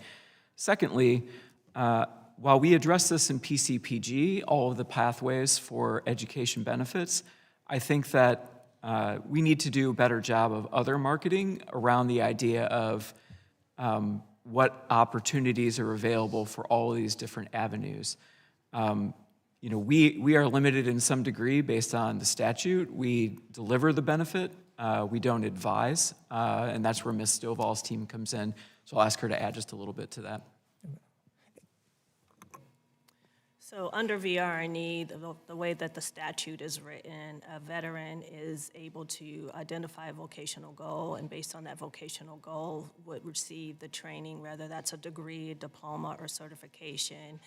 Secondly, while we address this in PCPG, all of the pathways for education benefits, I think that we need to do a better job of other marketing around the idea of what opportunities are available for all of these different avenues. We are limited in some degree based on the statute. We deliver the benefit, we don't advise, and that's where Ms. Stovall's team comes in. So I'll ask her to add just a little bit to that. So under VRNE, the way that the statute is written, a veteran is able to identify a vocational goal, and based on that vocational goal would receive the training, whether that's a degree, diploma, or certification.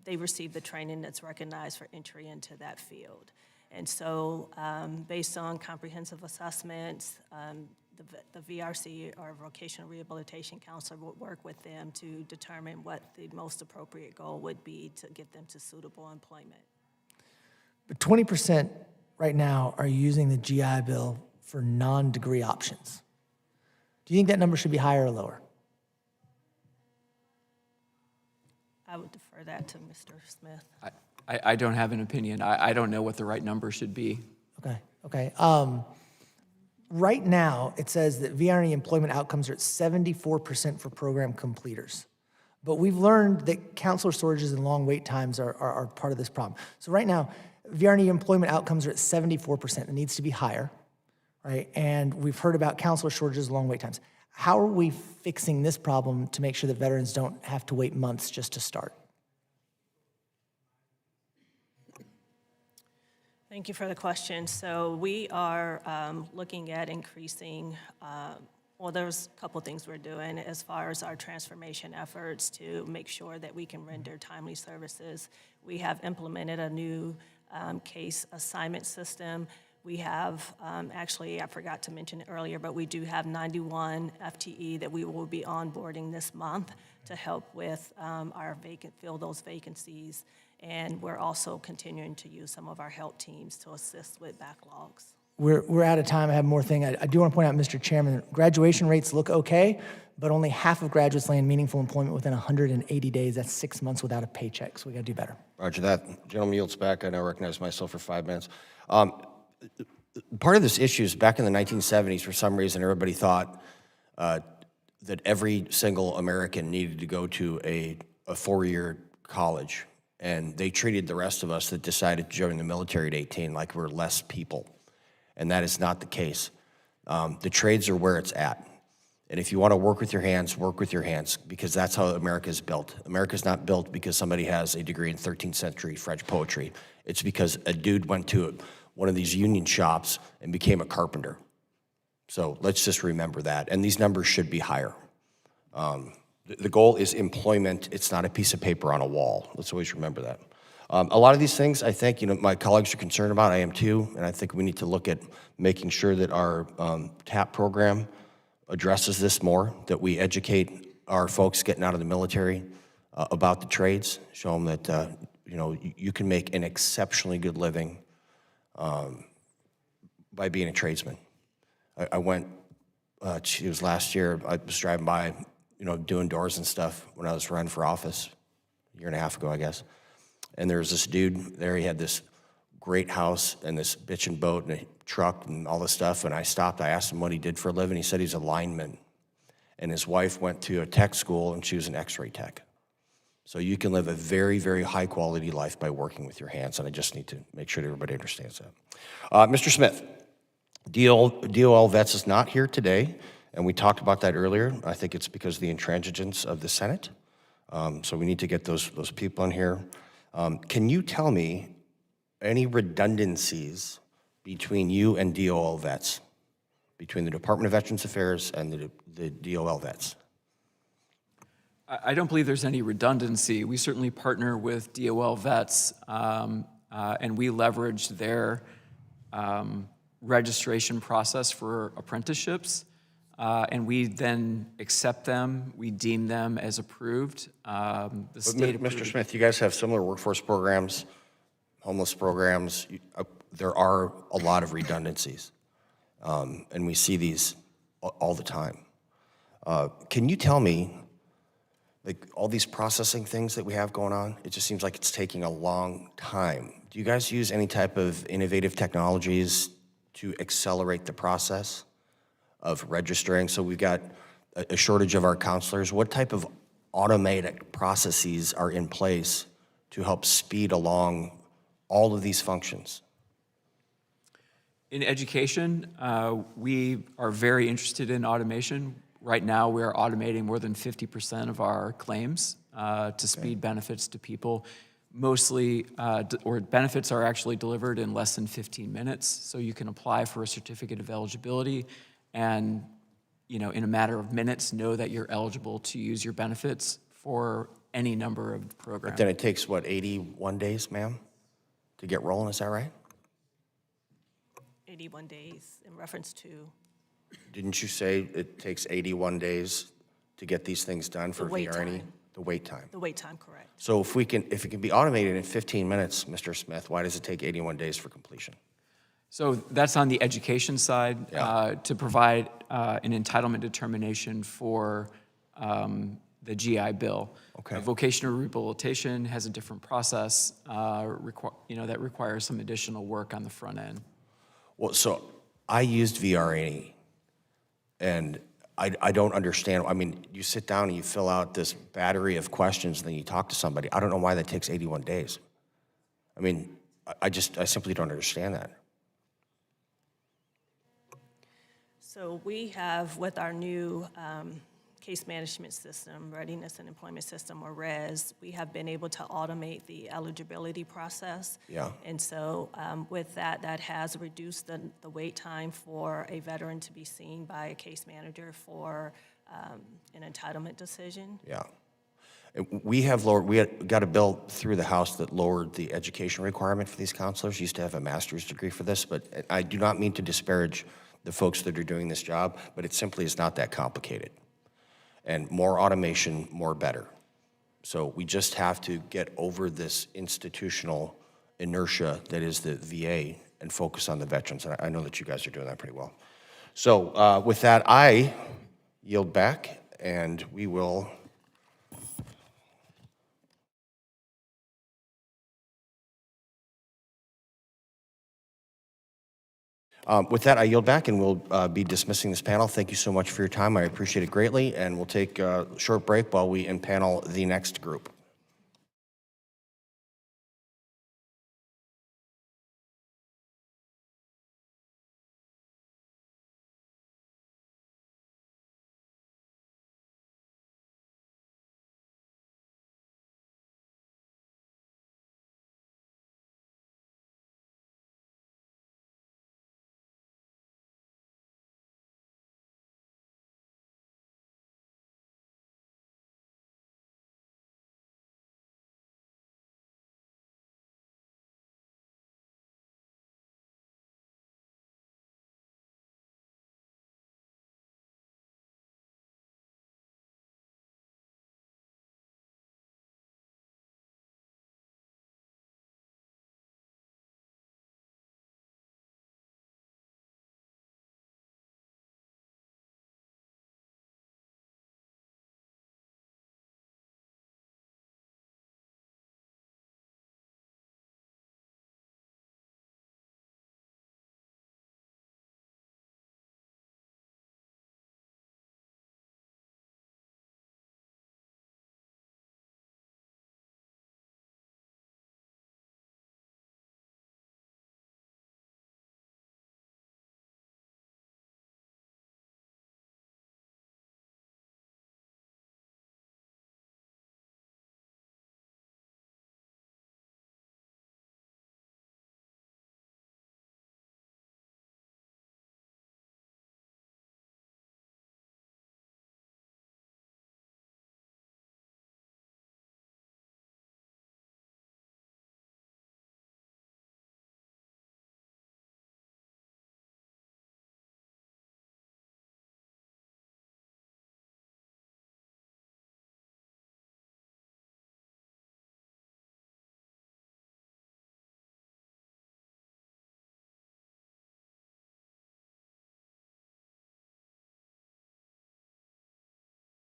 They receive the training that's recognized for entry into that field. And so based on comprehensive assessments, the VRC, or Vocational Rehabilitation Counselor, would work with them to determine what the most appropriate goal would be to get them to suitable employment. But 20% right now are using the GI Bill for non-degree options. Do you think that number should be higher or lower? I would defer that to Mr. Smith. I don't have an opinion. I don't know what the right number should be. Okay. Right now, it says that VRE employment outcomes are at 74% for program completers. But we've learned that counselor shortages and long wait times are part of this problem. So right now, VRE employment outcomes are at 74%. It needs to be higher, right? And we've heard about counselor shortages and long wait times. How are we fixing this problem to make sure that veterans don't have to wait months just to start? Thank you for the question. So we are looking at increasing, there's a couple things we're doing as far as our transformation efforts to make sure that we can render timely services. We have implemented a new case assignment system. We have, actually, I forgot to mention it earlier, but we do have 91 FTE that we will be onboarding this month to help with fill those vacancies. And we're also continuing to use some of our help teams to assist with backlogs. We're out of time. I have more thing. I do want to point out, Mr. Chairman, graduation rates look okay, but only half of graduates land meaningful employment within 180 days. That's 6 months without a paycheck, so we got to do better. Roger that. Gentleman yields back. I now recognize myself for 5 minutes. Part of this issue is back in the 1970s, for some reason, everybody thought that every single American needed to go to a 4-year college. And they treated the rest of us that decided to join the military at 18 like we're less people. And that is not the case. The trades are where it's at. And if you want to work with your hands, because that's how America is built. America's not built because somebody has a degree in 13th century French poetry. It's because a dude went to one of these union shops and became a carpenter. So let's just remember that. And these numbers should be higher. The goal is employment. It's not a piece of paper on a wall. Let's always remember that. A lot of these things, I think, my colleagues are concerned about. I am too, and I think we need to look at making sure that our TAP program addresses this more, that we educate our folks getting out of the military about the trades, show them that, you can make an exceptionally good living by being a tradesman. I went, it was last year, I was driving by, doing doors and stuff when I was running for office, a year and a half ago, I guess. And there was this dude there, he had this great house and this bitchin' boat and a truck and all this stuff. And I stopped, I asked him what he did for a living. He said he's a lineman. And his wife went to a tech school and she was an x-ray tech. So you can live a very, very high quality life by working with your hands. And I just need to make sure that everybody understands that. Mr. Smith, DOL Vets is not here today. And we talked about that earlier. I think it's because of the intransigence of the Senate. So we need to get those people in here. Can you tell me any redundancies between you and DOL Vets, between the Department of Veterans Affairs and the DOL Vets? I don't believe there's any redundancy. We certainly partner with DOL vets, and we leverage their registration process for apprenticeships, and we then accept them, we deem them as approved. The state Mr. Smith, you guys have similar workforce programs, homeless programs. There are a lot of redundancies, and we see these all the time. Can you tell me, like, all these processing things that we have going on, it just seems like it's taking a long time. Do you guys use any type of innovative technologies to accelerate the process of registering? So we've got a shortage of our counselors. What type of automated processes are in place to help speed along all of these functions? In education, we are very interested in automation. Right now, we are automating more than 50% of our claims to speed benefits to people. Mostly, or benefits are actually delivered in less than 15 minutes, so you can apply for a certificate of eligibility and, in a matter of minutes, know that you're eligible to use your benefits for any number of programs. But then it takes, what, 81 days, ma'am, to get rolling, is that right? 81 days in reference to Didn't you say it takes 81 days to get these things done for wait VRNE? time. The wait time. the wait time, correct? So if it can be automated in 15 minutes, Mr. Smith, why does it take 81 days for completion? So that's on the education side, Yeah. to provide an entitlement determination for the GI Bill. Okay. Vocational rehabilitation has a different process that requires some additional work on the front end. Well, so I used VRNE, and I don't understand. I mean, you sit down and you fill out this battery of questions, and then you talk to somebody. I don't know why that takes 81 days. I mean, I simply don't understand that. So we have, with our new case management system, Readiness and Employment System, or RES, we have been able to automate the eligibility process. Yeah. And so with that, that has reduced the wait time for a veteran to be seen by a case manager for an entitlement decision. Yeah. We got a bill through the House that lowered the education requirement for these counselors. Used to have a master's degree for this, but I do not mean to disparage the folks that are doing this job, but it simply is not that complicated. And more automation, more better. So we just have to get over this institutional inertia that is the VA and focus on the veterans. And I know that you guys are doing that pretty well. So with that, I yield back, and we will. With that, I yield back, and we'll be dismissing this panel. Thank you so much for your time. I appreciate it greatly, and we'll take a short break while we impanel the next group.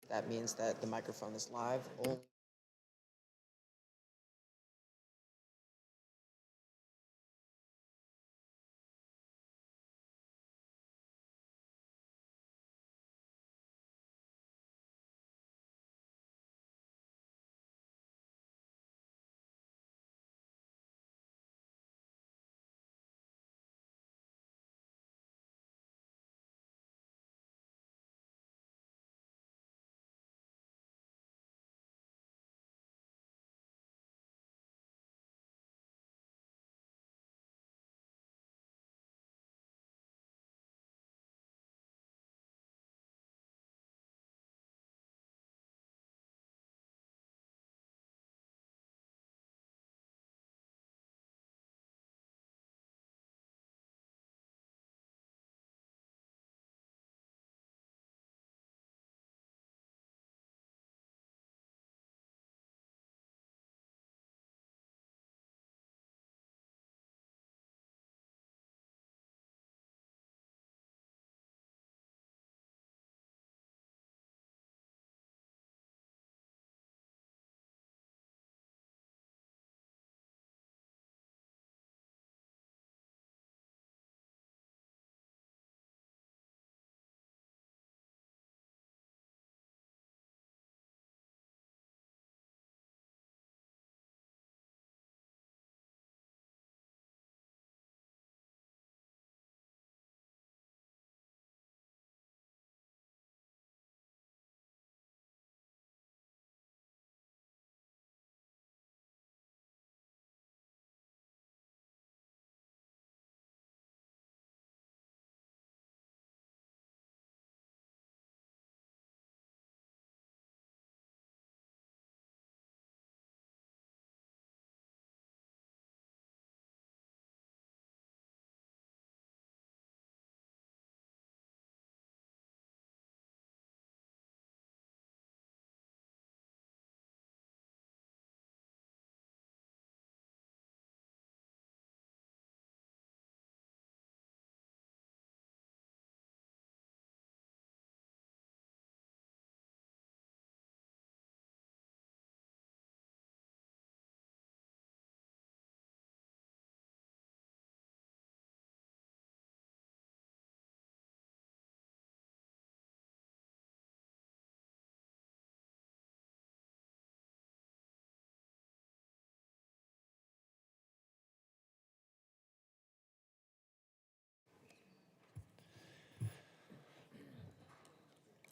That means that the microphone is live only.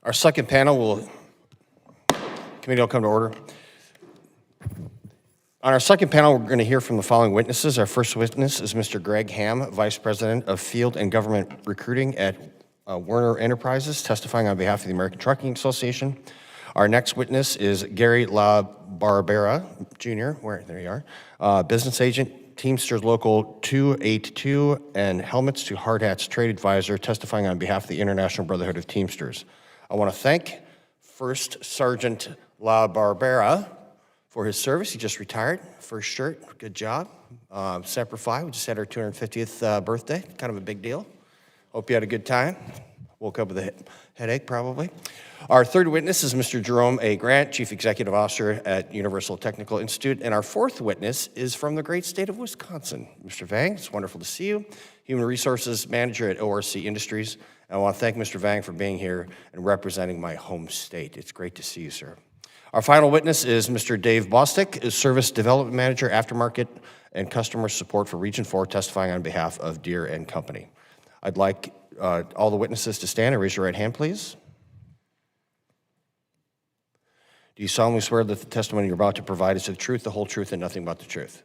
Our second panel committee will come to order. On our second panel, we're going to hear from the following witnesses. Our first witness is Mr. Greg Hamm, Vice President of Field and Government Recruiting at Werner Enterprises, testifying on behalf of the American Trucking Association. Our next witness is Gary LaBarbera, Jr., there you are, business agent, Teamsters Local 282, and Helmets to Hardhats Trade Advisor, testifying on behalf of the International Brotherhood of Teamsters. I want to thank First Sergeant LaBarbera for his service. He just retired. First shirt, good job. Semper Fi, we just had our 250th birthday, kind of a big deal. Hope you had a good time. Woke up with a headache, probably. Our third witness is Mr. Jerome A. Grant, Chief Executive Officer at Universal Technical Institute. And our fourth witness is from the great state of Wisconsin, Mr. Vang. It's wonderful to see you. Human Resources Manager at ORC Industries. And I want to thank Mr. Vang for being here and representing my home state. It's great to see you, sir. Our final witness is Mr. Dave Bostic, Service Development Manager, Aftermarket and Customer Support for Region 4, testifying on behalf of Deere and Company. I'd like all the witnesses to stand and raise your right hand, please. Do you solemnly swear that the testimony you're about to provide is the truth, the whole truth, and nothing but the truth?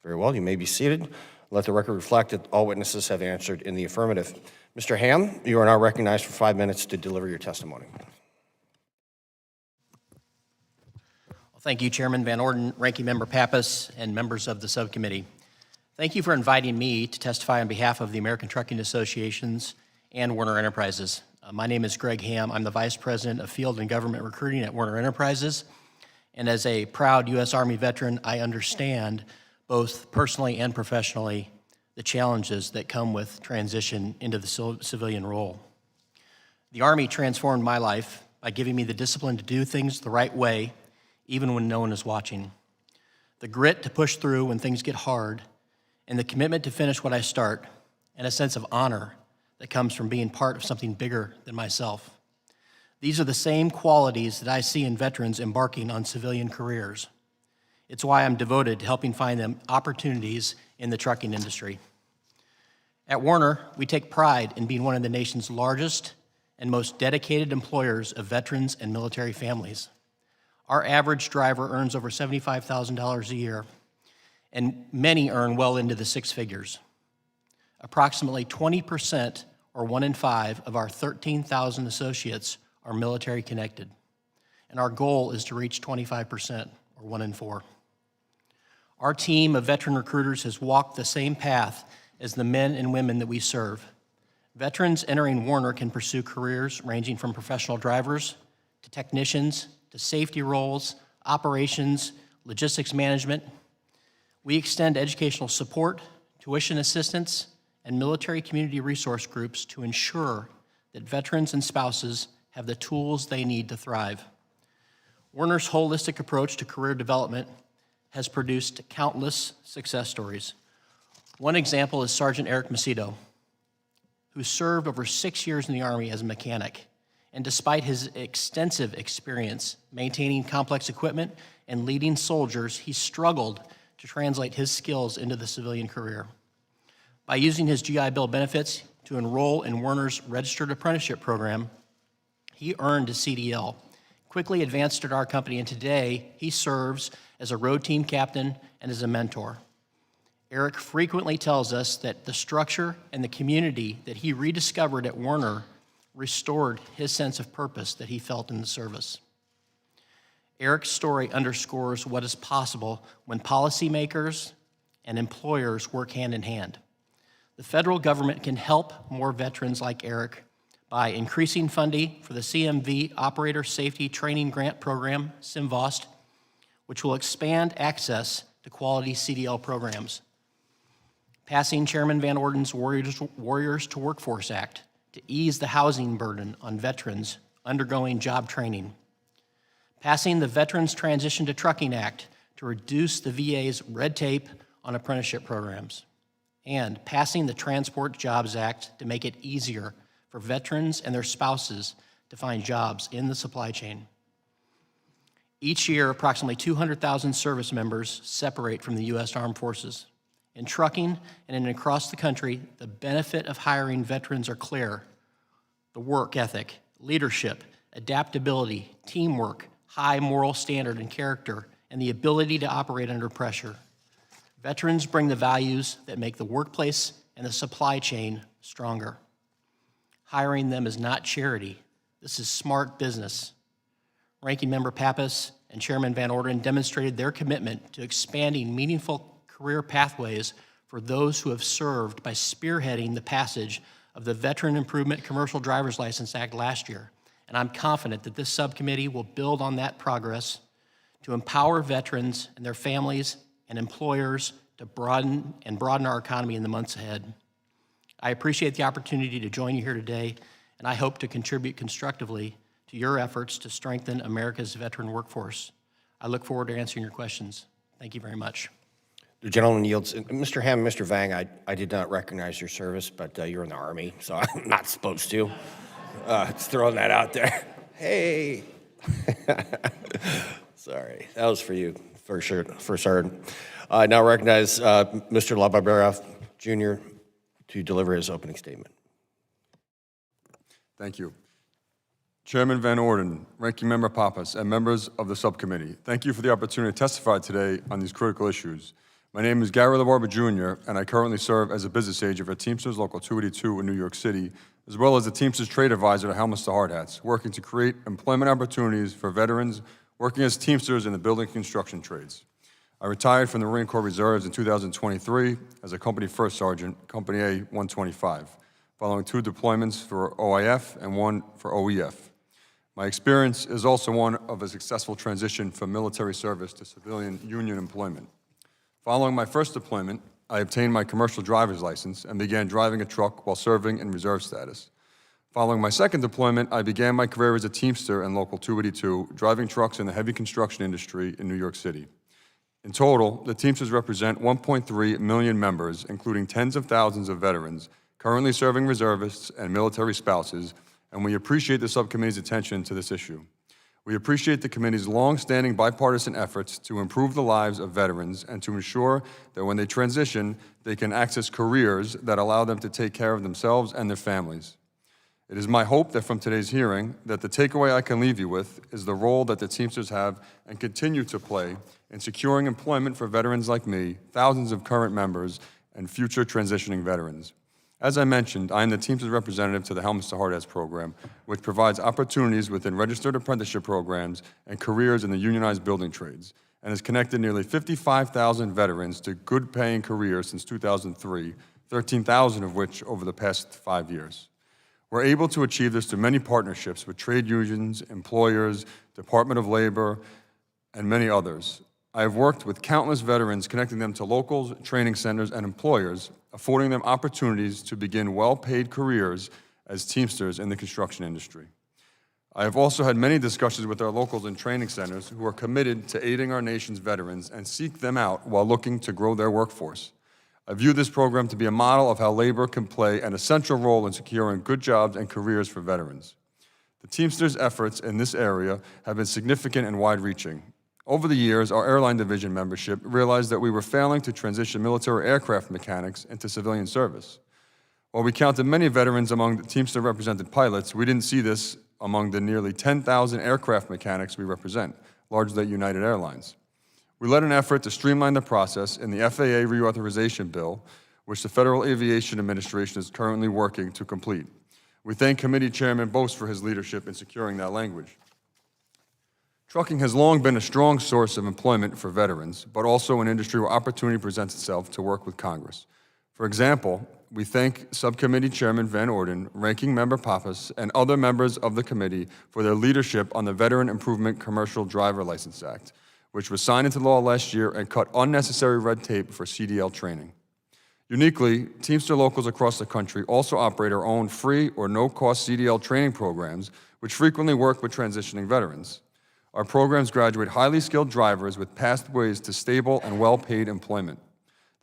Very well, you may be seated. Let the record reflect that all witnesses have answered in the affirmative. Mr. Hamm, you are now recognized for 5 minutes to deliver your testimony. Thank you, Chairman Van Orden, Ranking Member Pappas, and members of the subcommittee. Thank you for inviting me to testify on behalf of the American Trucking Associations and Werner Enterprises. My name is Greg Hamm. I'm the Vice President of Field and Government Recruiting at Werner Enterprises. And as a proud U.S. Army veteran, I understand, both personally and professionally, the challenges that come with transition into the civilian role. The Army transformed my life by giving me the discipline to do things the right way, even when no one is watching. The grit to push through when things get hard, and the commitment to finish what I start, and a sense of honor that comes from being part of something bigger than myself. These are the same qualities that I see in veterans embarking on civilian careers. It's why I'm devoted to helping find them opportunities in the trucking industry. At Werner, we take pride in being one of the nation's largest and most dedicated employers of veterans and military families. Our average driver earns over $75,000 a year, and many earn well into the six figures. Approximately 20%, or 1 in 5, of our 13,000 associates are military connected, and our goal is to reach 25%, or 1 in 4. Our team of veteran recruiters has walked the same path as the men and women that we serve. Veterans entering Werner can pursue careers ranging from professional drivers to technicians to safety roles, operations, logistics management. We extend educational support, tuition assistance, and military community resource groups to ensure that veterans and spouses have the tools they need to thrive. Werner's holistic approach to career development has produced countless success stories. One example is Sergeant Eric Macedo, who served over 6 years in the Army as a mechanic. And despite his extensive experience maintaining complex equipment and leading soldiers, he struggled to translate his skills into the civilian career. By using his GI Bill benefits to enroll in Werner's registered apprenticeship program, he earned a CDL, quickly advanced at our company, and today he serves as a road team captain and as a mentor. Eric frequently tells us that the structure and the community that he rediscovered at Werner restored his sense of purpose that he felt in the service. Eric's story underscores what is possible when policymakers and employers work hand in hand. The federal government can help more veterans like Eric by increasing funding for the CMV Operator Safety Training Grant Program, SIMVOST, which will expand access to quality CDL programs. Passing Chairman Van Orden's Warriors to Workforce Act to ease the housing burden on veterans undergoing job training. Passing the Veterans Transition to Trucking Act to reduce the VA's red tape on apprenticeship programs. And passing the Transport Jobs Act to make it easier for veterans and their spouses to find jobs in the supply chain. Each year, approximately 200,000 service members separate from the U.S. Armed Forces. In trucking and across the country, the benefit of hiring veterans are clear. The work ethic, leadership, adaptability, teamwork, high moral standard and character, and the ability to operate under pressure. Veterans bring the values that make the workplace and the supply chain stronger. Hiring them is not charity. This is smart business. Ranking Member Pappas and Chairman Van Orden demonstrated their commitment to expanding meaningful career pathways for those who have served by spearheading the passage of the Veteran Improvement Commercial Driver's License Act last year. And I'm confident that this subcommittee will build on that progress to empower veterans and their families and employers to broaden our economy in the months ahead. I appreciate the opportunity to join you here today, and I hope to contribute constructively to your efforts to strengthen America's veteran workforce. I look forward to answering your questions. Thank you very much. The gentleman yields. Mr. Hamm, Mr. Vang, I did not recognize your service, but you're in the Army, so I'm not supposed to. Just throwing that out there. Hey. Sorry, that was for you, for sure, for certain. I now recognize Mr. LaBarbera Jr. to deliver his opening statement. Thank you. Chairman Van Orden, Ranking Member Pappas, and members of the subcommittee, thank you for the opportunity to testify today on these critical issues. My name is Gary LaBarbera Jr., and I currently serve as a business agent for Teamsters Local 282 in New York City, as well as the Teamsters Trade Advisor to Helmets to Hardhats, working to create employment opportunities for veterans working as Teamsters in the building and construction trades. I retired from the Marine Corps Reserves in 2023 as a Company First Sergeant, Company A 125, following 2 deployments for OIF and 1 for OEF. My experience is also one of a successful transition from military service to civilian union employment. Following my first deployment, I obtained my commercial driver's license and began driving a truck while serving in reserve status. Following my second deployment, I began my career as a Teamster in Local 282, driving trucks in the heavy construction industry in New York City. In total, the Teamsters represent 1.3 million members, including tens of thousands of veterans, currently serving reservists and military spouses, and we appreciate the subcommittee's attention to this issue. We appreciate the committee's long-standing bipartisan efforts to improve the lives of veterans and to ensure that when they transition, they can access careers that allow them to take care of themselves and their families. It is my hope that from today's hearing, that the takeaway I can leave you with is the role that the Teamsters have and continue to play in securing employment for veterans like me, thousands of current members, and future transitioning veterans. As I mentioned, I am the Teamsters representative to the Helmets to Hardhats program, which provides opportunities within registered apprenticeship programs and careers in the unionized building trades, and has connected nearly 55,000 veterans to good-paying careers since 2003, 13,000 of which over the past 5 years. We're able to achieve this through many partnerships with trade unions, employers, Department of Labor, and many others. I have worked with countless veterans, connecting them to locals, training centers, and employers, affording them opportunities to begin well-paid careers as Teamsters in the construction industry. I have also had many discussions with our locals and training centers who are committed to aiding our nation's veterans and seek them out while looking to grow their workforce. I view this program to be a model of how labor can play an essential role in securing good jobs and careers for veterans. The Teamsters' efforts in this area have been significant and wide-reaching. Over the years, our airline division membership realized that we were failing to transition military aircraft mechanics into civilian service. While we counted many veterans among the Teamster-represented pilots, we didn't see this among the nearly 10,000 aircraft mechanics we represent, largely at United Airlines. We led an effort to streamline the process in the FAA reauthorization bill, which the Federal Aviation Administration is currently working to complete. We thank Committee Chairman Bose for his leadership in securing that language. Trucking has long been a strong source of employment for veterans, but also an industry where opportunity presents itself to work with Congress. For example, we thank Subcommittee Chairman Van Orden, Ranking Member Pappas, and other members of the committee for their leadership on the Veteran Improvement Commercial Driver License Act, which was signed into law last year and cut unnecessary red tape for CDL training. Uniquely, Teamster locals across the country also operate our own free or no-cost CDL training programs, which frequently work with transitioning veterans. Our programs graduate highly skilled drivers with pathways to stable and well-paid employment.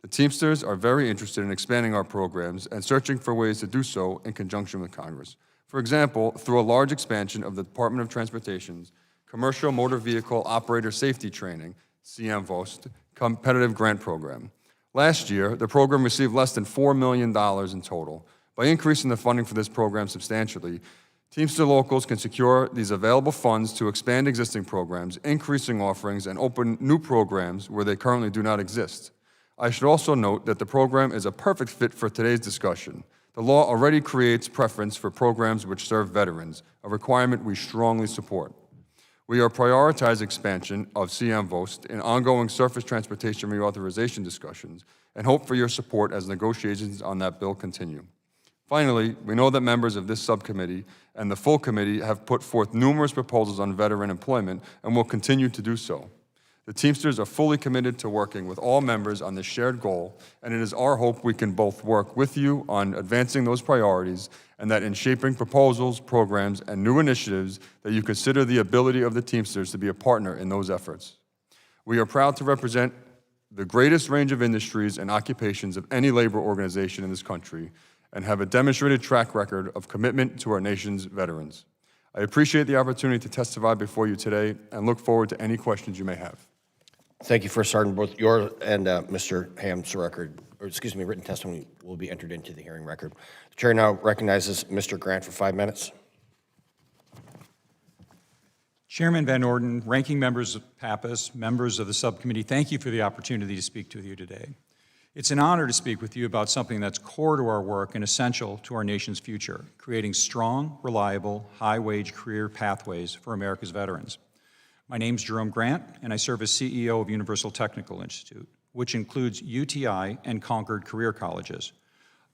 The Teamsters are very interested in expanding our programs and searching for ways to do so in conjunction with Congress. For example, through a large expansion of the Department of Transportation's Commercial Motor Vehicle Operator Safety Training, CMVOST, competitive grant program. Last year, the program received less than $4 million in total. By increasing the funding for this program substantially, Teamster locals can secure these available funds to expand existing programs, increasing offerings, and open new programs where they currently do not exist. I should also note that the program is a perfect fit for today's discussion. The law already creates preference for programs which serve veterans, a requirement we strongly support. We are prioritizing expansion of CMVOST in ongoing surface transportation reauthorization discussions and hope for your support as negotiations on that bill continue. Finally, we know that members of this subcommittee and the full committee have put forth numerous proposals on veteran employment and will continue to do so. The Teamsters are fully committed to working with all members on this shared goal, and it is our hope we can both work with you on advancing those priorities and that in shaping proposals, programs, and new initiatives that you consider the ability of the Teamsters to be a partner in those efforts. We are proud to represent the greatest range of industries and occupations of any labor organization in this country and have a demonstrated track record of commitment to our nation's veterans. I appreciate the opportunity to testify before you today and look forward to any questions you may have. Thank you, First Sergeant. Both your and Mr. Hamm's written testimony will be entered into the hearing record. The chair now recognizes Mr. Grant for 5 minutes. Chairman Van Orden, ranking members of Pappas, members of the subcommittee, thank you for the opportunity to speak to you today. It's an honor to speak with you about something that's core to our work and essential to our nation's future, creating strong, reliable, high-wage career pathways for America's veterans. My name's Jerome Grant, and I serve as CEO of Universal Technical Institute, which includes UTI and Concord Career Colleges.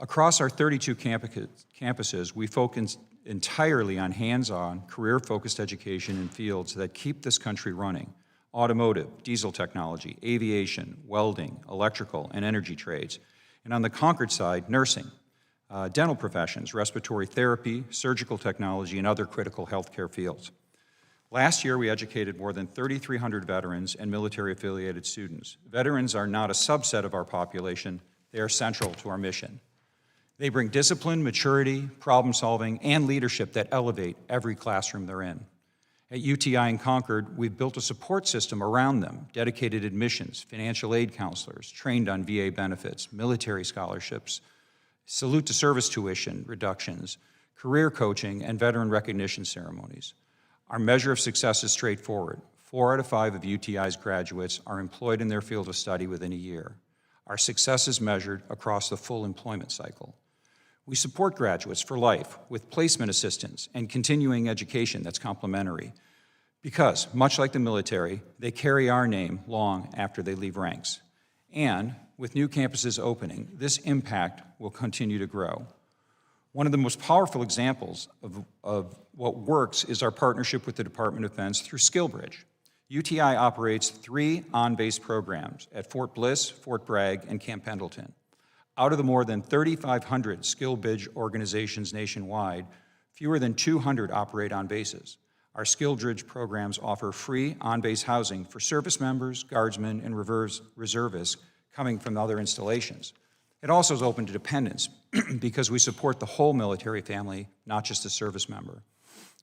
Across our 32 campuses, we focus entirely on hands-on, career-focused education in fields that keep this country running: automotive, diesel technology, aviation, welding, electrical, and energy trades. And on the Concord side, nursing. dental professions, respiratory therapy, surgical technology, and other critical healthcare fields. Last year, we educated more than 3,300 veterans and military-affiliated students. Veterans are not a subset of our population. They are central to our mission. They bring discipline, maturity, problem-solving, and leadership that elevate every classroom they're in. At UTI in Concord, we've built a support system around them, dedicated admissions, financial aid counselors, trained on VA benefits, military scholarships, salute to service tuition reductions, career coaching, and veteran recognition ceremonies. Our measure of success is straightforward. 4 out of 5 of UTI's graduates are employed in their field of study within a year. Our success is measured across the full employment cycle. We support graduates for life with placement assistance and continuing education that's complementary because, much like the military, they carry our name long after they leave ranks. And with new campuses opening, this impact will continue to grow. One of the most powerful examples of what works is our partnership with the Department of Defense through SkillBridge. UTI operates 3 on-base programs at Fort Bliss, Fort Bragg, and Camp Pendleton. Out of the more than 3,500 SkillBridge organizations nationwide, fewer than 200 operate on bases. Our SkillBridge programs offer free on-base housing for service members, guardsmen, and reservists coming from other installations. It also is open to dependents because we support the whole military family, not just the service member.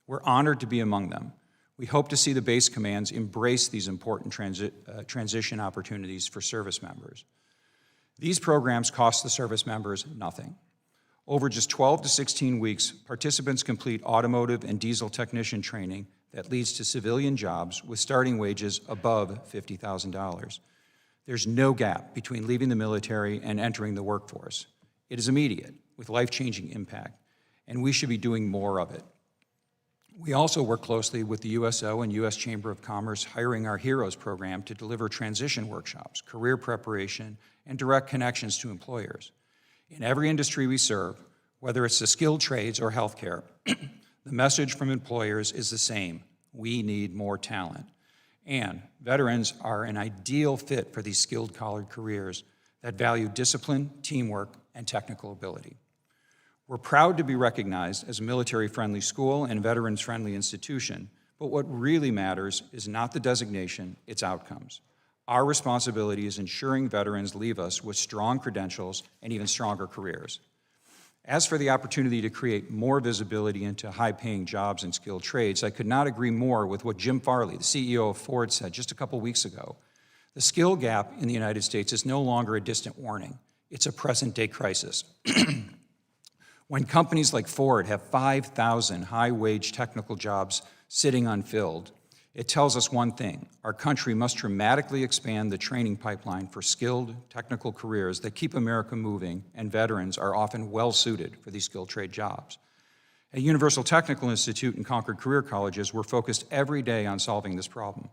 We're honored to be among them. We hope to see the base commands embrace these important transition opportunities for service members. These programs cost the service members nothing. Over just 12 to 16 weeks, participants complete automotive and diesel technician training that leads to civilian jobs with starting wages above $50,000. There's no gap between leaving the military and entering the workforce. It is immediate, with life-changing impact, and we should be doing more of it. We also work closely with the USO and U.S. Chamber of Commerce Hiring Our Heroes program to deliver transition workshops, career preparation, and direct connections to employers. In every industry we serve, whether it's the skilled trades or healthcare, the message from employers is the same: we need more talent. And veterans are an ideal fit for these skilled collared careers that value discipline, teamwork, and technical ability. We're proud to be recognized as a military-friendly school and veterans-friendly institution, but what really matters is not the designation, it's outcomes. Our responsibility is ensuring veterans leave us with strong credentials and even stronger careers. As for the opportunity to create more visibility into high-paying jobs and skilled trades, I could not agree more with what Jim Farley, the CEO of Ford, said just a couple weeks ago. The skill gap in the United States is no longer a distant warning. It's a present-day crisis. When companies like Ford have 5,000 high-wage technical jobs sitting unfilled, it tells us one thing: our country must dramatically expand the training pipeline for skilled technical careers that keep America moving, and veterans are often well-suited for these skilled trade jobs. At Universal Technical Institute and Concord Career Colleges, we're focused every day on solving this problem.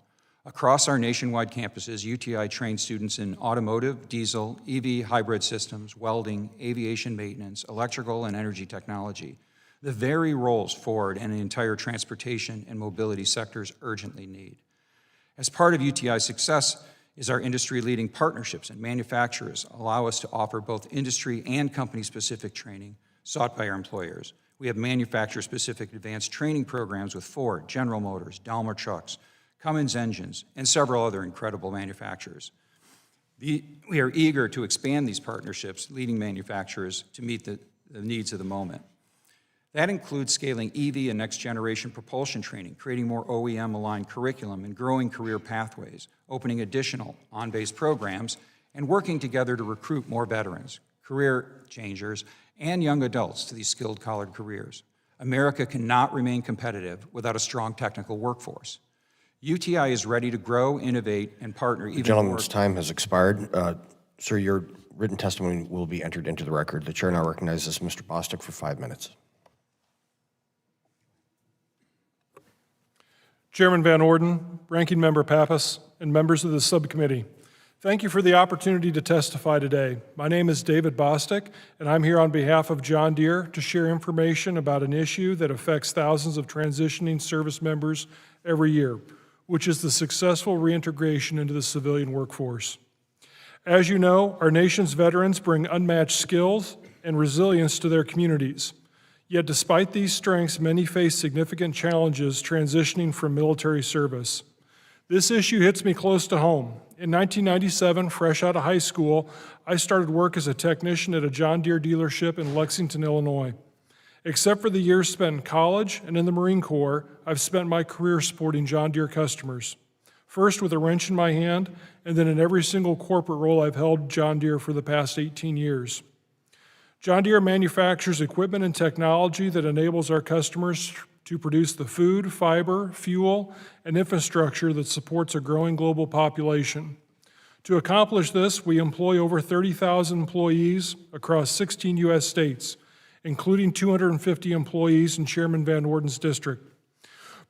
Across our nationwide campuses, UTI trains students in automotive, diesel, EV hybrid systems, welding, aviation maintenance, electrical, and energy technology, the very roles Ford and the entire transportation and mobility sectors urgently need. As part of UTI's success is our industry-leading partnerships, and manufacturers allow us to offer both industry and company-specific training sought by our employers. We have manufacturer-specific advanced training programs with Ford, General Motors, Daimler Trucks, Cummins Engines, and several other incredible manufacturers. We are eager to expand these partnerships, leading manufacturers to meet the needs of the moment. That includes scaling EV and next-generation propulsion training, creating more OEM-aligned curriculum, and growing career pathways, opening additional on-base programs, and working together to recruit more veterans, career changers, and young adults to these skilled collared careers. America cannot remain competitive without a strong technical workforce. UTI is ready to grow, innovate, and partner even more. Gentleman's time has expired. Sir, your written testimony will be entered into the record. The chair now recognizes Mr. Bostic for 5 minutes. Chairman Van Orden, Ranking Member Pappas, and members of the subcommittee, thank you for the opportunity to testify today. My name is David Bostic, and I'm here on behalf of John Deere to share information about an issue that affects thousands of transitioning service members every year, which is the successful reintegration into the civilian workforce. As you know, our nation's veterans bring unmatched skills, and resilience to their communities. Yet despite these strengths, many face significant challenges transitioning from military service. This issue hits me close to home. In 1997, fresh out of high school, I started work as a technician at a John Deere dealership in Lexington, Illinois. Except for the years spent in college and in the Marine Corps, I've spent my career supporting John Deere customers. First with a wrench in my hand, and then in every single corporate role I've held John Deere for the past 18 years. John Deere manufactures equipment and technology that enables our customers to produce the food, fiber, fuel, and infrastructure that supports a growing global population. To accomplish this, we employ over 30,000 employees across 16 U.S. states, including 250 employees in Chairman Van Orden's district.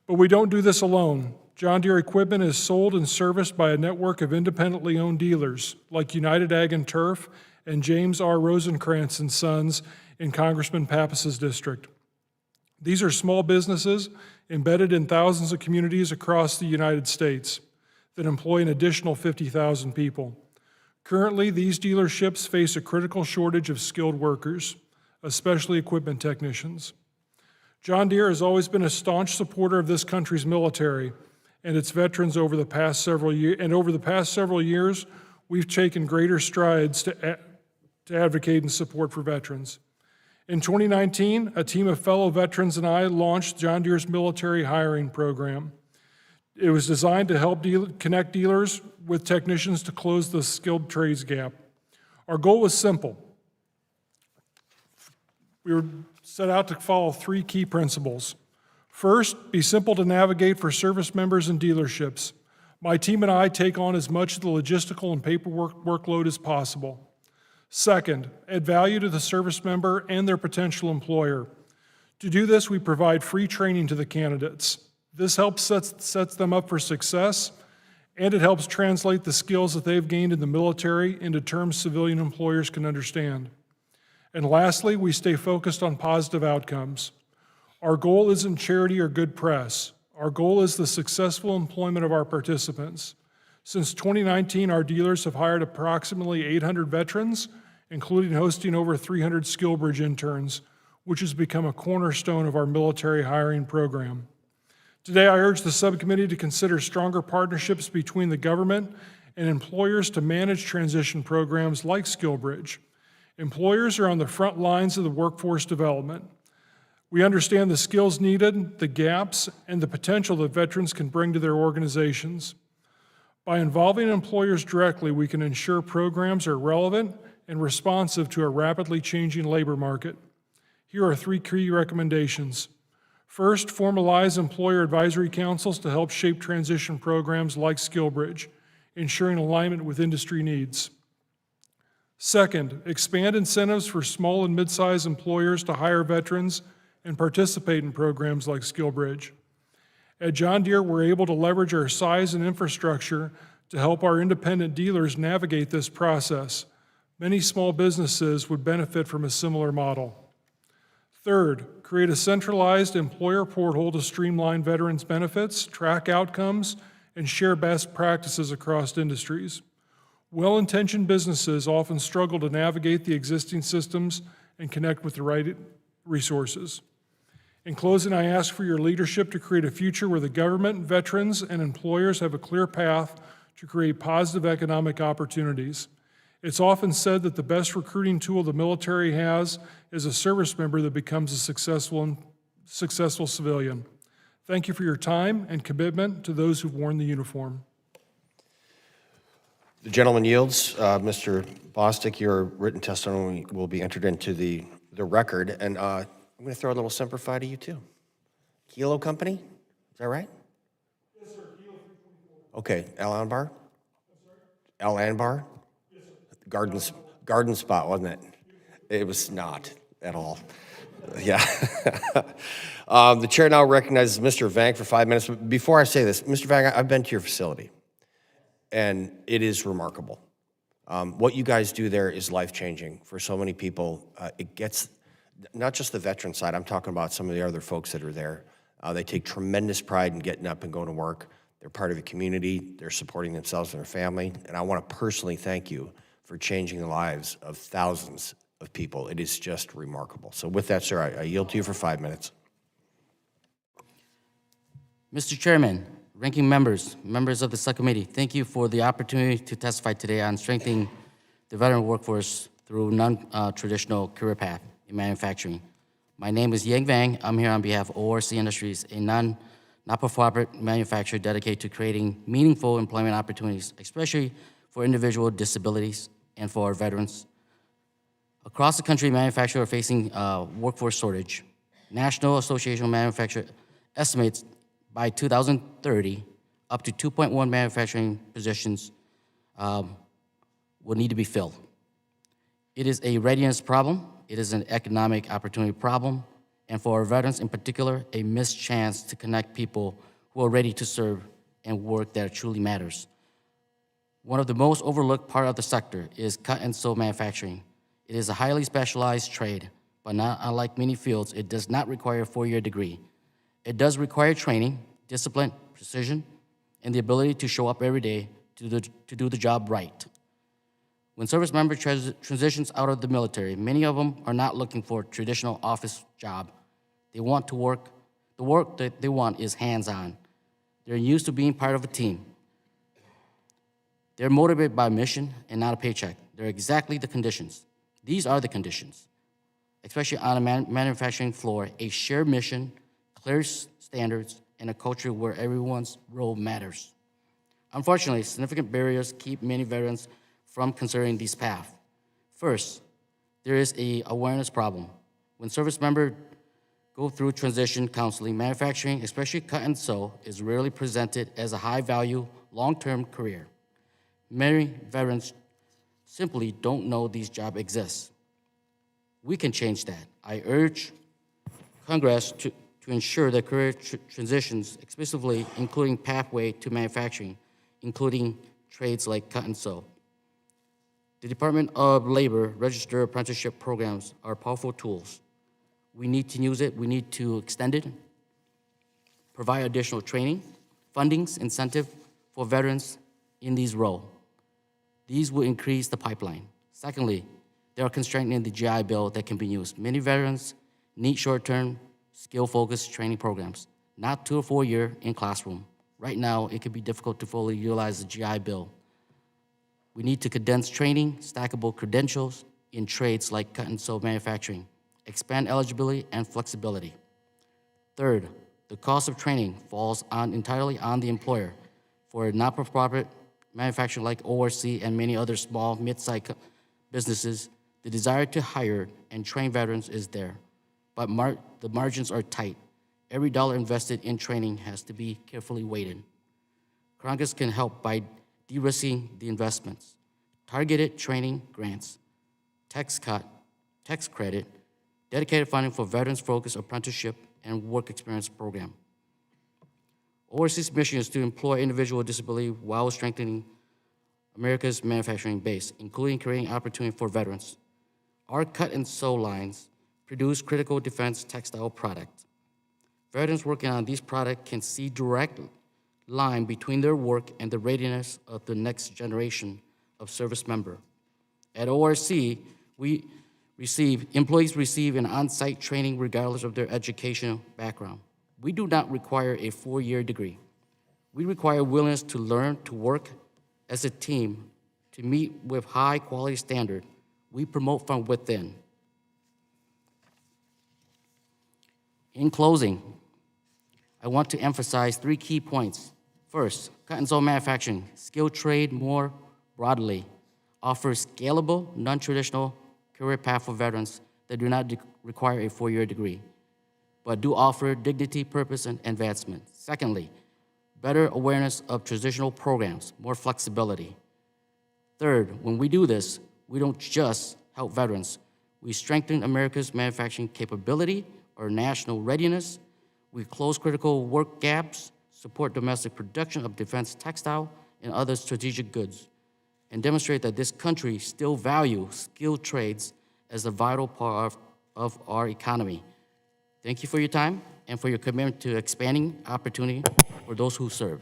But we don't do this alone. John Deere equipment is sold and serviced by a network of independently owned dealers like United Ag and Turf and James R. Rosenkrantz and Sons in Congressman Pappas's district. These are small businesses embedded in thousands of communities across the United States that employ an additional 50,000 people. Currently, these dealerships face a critical shortage of skilled workers, especially equipment technicians. John Deere has always been a staunch supporter of this country's military and its veterans over the past several years. And over the past several years, we've taken greater strides to advocate and support for veterans. In 2019, a team of fellow veterans and I launched John Deere's military hiring program. It was designed to help connect dealers with technicians to close the skilled trades gap. Our goal was simple. We were set out to follow three key principles. First, be simple to navigate for service members and dealerships. My team and I take on as much of the logistical and paperwork workload as possible. Second, add value to the service member and their potential employer. To do this, we provide free training to the candidates. This helps sets them up for success, and it helps translate the skills that they've gained in the military into terms civilian employers can understand. And lastly, we stay focused on positive outcomes. Our goal isn't charity or good press. Our goal is the successful employment of our participants. Since 2019, our dealers have hired approximately 800 veterans, including hosting over 300 SkillBridge interns, which has become a cornerstone of our military hiring program. Today, I urge the subcommittee to consider stronger partnerships between the government and employers to manage transition programs like SkillBridge. Employers are on the front lines of the workforce development. We understand the skills needed, the gaps, and the potential that veterans can bring to their organizations. By involving employers directly, we can ensure programs are relevant and responsive to a rapidly changing labor market. Here are three key recommendations. First, formalize employer advisory councils to help shape transition programs like SkillBridge, ensuring alignment with industry needs. Second, expand incentives for small and mid-sized employers to hire veterans and participate in programs like SkillBridge. At John Deere, we're able to leverage our size and infrastructure to help our independent dealers navigate this process. Many small businesses would benefit from a similar model. Third, create a centralized employer portal to streamline veterans' benefits, track outcomes, and share best practices across industries. Well-intentioned businesses often struggle to navigate the existing systems and connect with the right resources. In closing, I ask for your leadership to create a future where the government, veterans, and employers have a clear path to create positive economic opportunities. It's often said that the best recruiting tool the military has is a service member that becomes a successful civilian. Thank you for your time and commitment to those who've worn the uniform. The gentleman yields. Mr. Bostic, your written testimony will be entered into the record, and I'm going to throw a little Semper Fi to you, too. Kilo Company? Is that right? Yes, sir. Kilo 324. Okay. Al Anbar? Al Anbar? Yes, sir. Garden spot, wasn't it? It was not at all. Yeah. The chair now recognizes Mr. Vang for 5 minutes. Before I say this, Mr. Vang, I've been to your facility, and it is remarkable. What you guys do there is life-changing for so many people. It gets not just the veteran side, I'm talking about some of the other folks that are there. They take tremendous pride in getting up and going to work. They're part of a community. They're supporting themselves and their family. And I want to personally thank you for changing the lives of thousands of people. It is just remarkable. So with that, sir, I yield to you for 5 minutes. Mr. Chairman, ranking members, members of the subcommittee, thank you for the opportunity to testify today on strengthening the veteran workforce through non-traditional career path in manufacturing. My name is Ying Vang. I'm here on behalf of ORC Industries, a not-for-profit manufacturer dedicated to creating meaningful employment opportunities, especially for individuals with disabilities and for our veterans. Across the country, manufacturers are facing workforce shortage. National Association of Manufacturers estimates by 2030, up to 2.1 manufacturing positions will need to be filled. It is a readiness problem, it is an economic opportunity problem, and for our veterans in particular, a missed chance to connect people who are ready to serve and work that truly matters. One of the most overlooked part of the sector is cut and sew manufacturing. It is a highly specialized trade, but not unlike many fields, it does not require a 4-year degree. It does require training, discipline, precision, and the ability to show up every day to do the job right. When service member transitions out of the military, many of them are not looking for a traditional office job. They want to work, the work that they want is hands-on. They're used to being part of a team. They're motivated by a mission and not a paycheck. They're exactly the conditions. These are the conditions, especially on a manufacturing floor, a shared mission, clear standards, and a culture where everyone's role matters. Unfortunately, significant barriers keep many veterans from considering these paths. First, there is an awareness problem. When service members go through transition counseling, manufacturing, especially cut and sew, is rarely presented as a high-value, long-term career. Many veterans simply don't know these jobs exist. We can change that. I urge Congress to ensure that career transitions, explicitly including pathway to manufacturing, including trades like cut and sew. The Department of Labor registered apprenticeship programs are powerful tools. We need to use it, we need to extend it, provide additional training, fundings, incentive for veterans in these roles. These will increase the pipeline. Secondly, there are constraints in the GI Bill that can be used. Many veterans need short-term, skill-focused training programs, not 2 or 4 year in classroom. Right now, it can be difficult to fully utilize the GI Bill. We need to condense training, stackable credentials in trades like cut and sew manufacturing, expand eligibility and flexibility. Third, the cost of training falls entirely on the employer. For a not-for-profit manufacturer like ORC and many other small, mid-sized businesses, the desire to hire and train veterans is there, but the margins are tight. Every dollar invested in training has to be carefully weighted. Congress can help by de-risking the investments, targeted training grants, tax credit, dedicated funding for veterans-focused apprenticeship and work experience program. ORC's mission is to employ individuals with disability while strengthening America's manufacturing base, including creating opportunity for veterans. Our cut and sew lines produce critical defense textile products. Veterans working on these products can see direct line between their work and the readiness of the next generation of service member. At ORC, employees receive an on-site training regardless of their educational background. We do not require a 4-year degree. We require willingness to learn, to work as a team, to meet with high quality standard. We promote from within. In closing, I want to emphasize 3 key points. First, cut and sew manufacturing, skilled trade more broadly, offers scalable, non-traditional career path for veterans that do not require a 4-year degree, but do offer dignity, purpose, and advancement. Secondly, better awareness of transitional programs, more flexibility. Third, when we do this, we don't just help veterans. We strengthen America's manufacturing capability, our national readiness. We close critical work gaps, support domestic production of defense textile and other strategic goods, and demonstrate that this country still values skilled trades as a vital part of our economy. Thank you for your time and for your commitment to expanding opportunity for those who serve.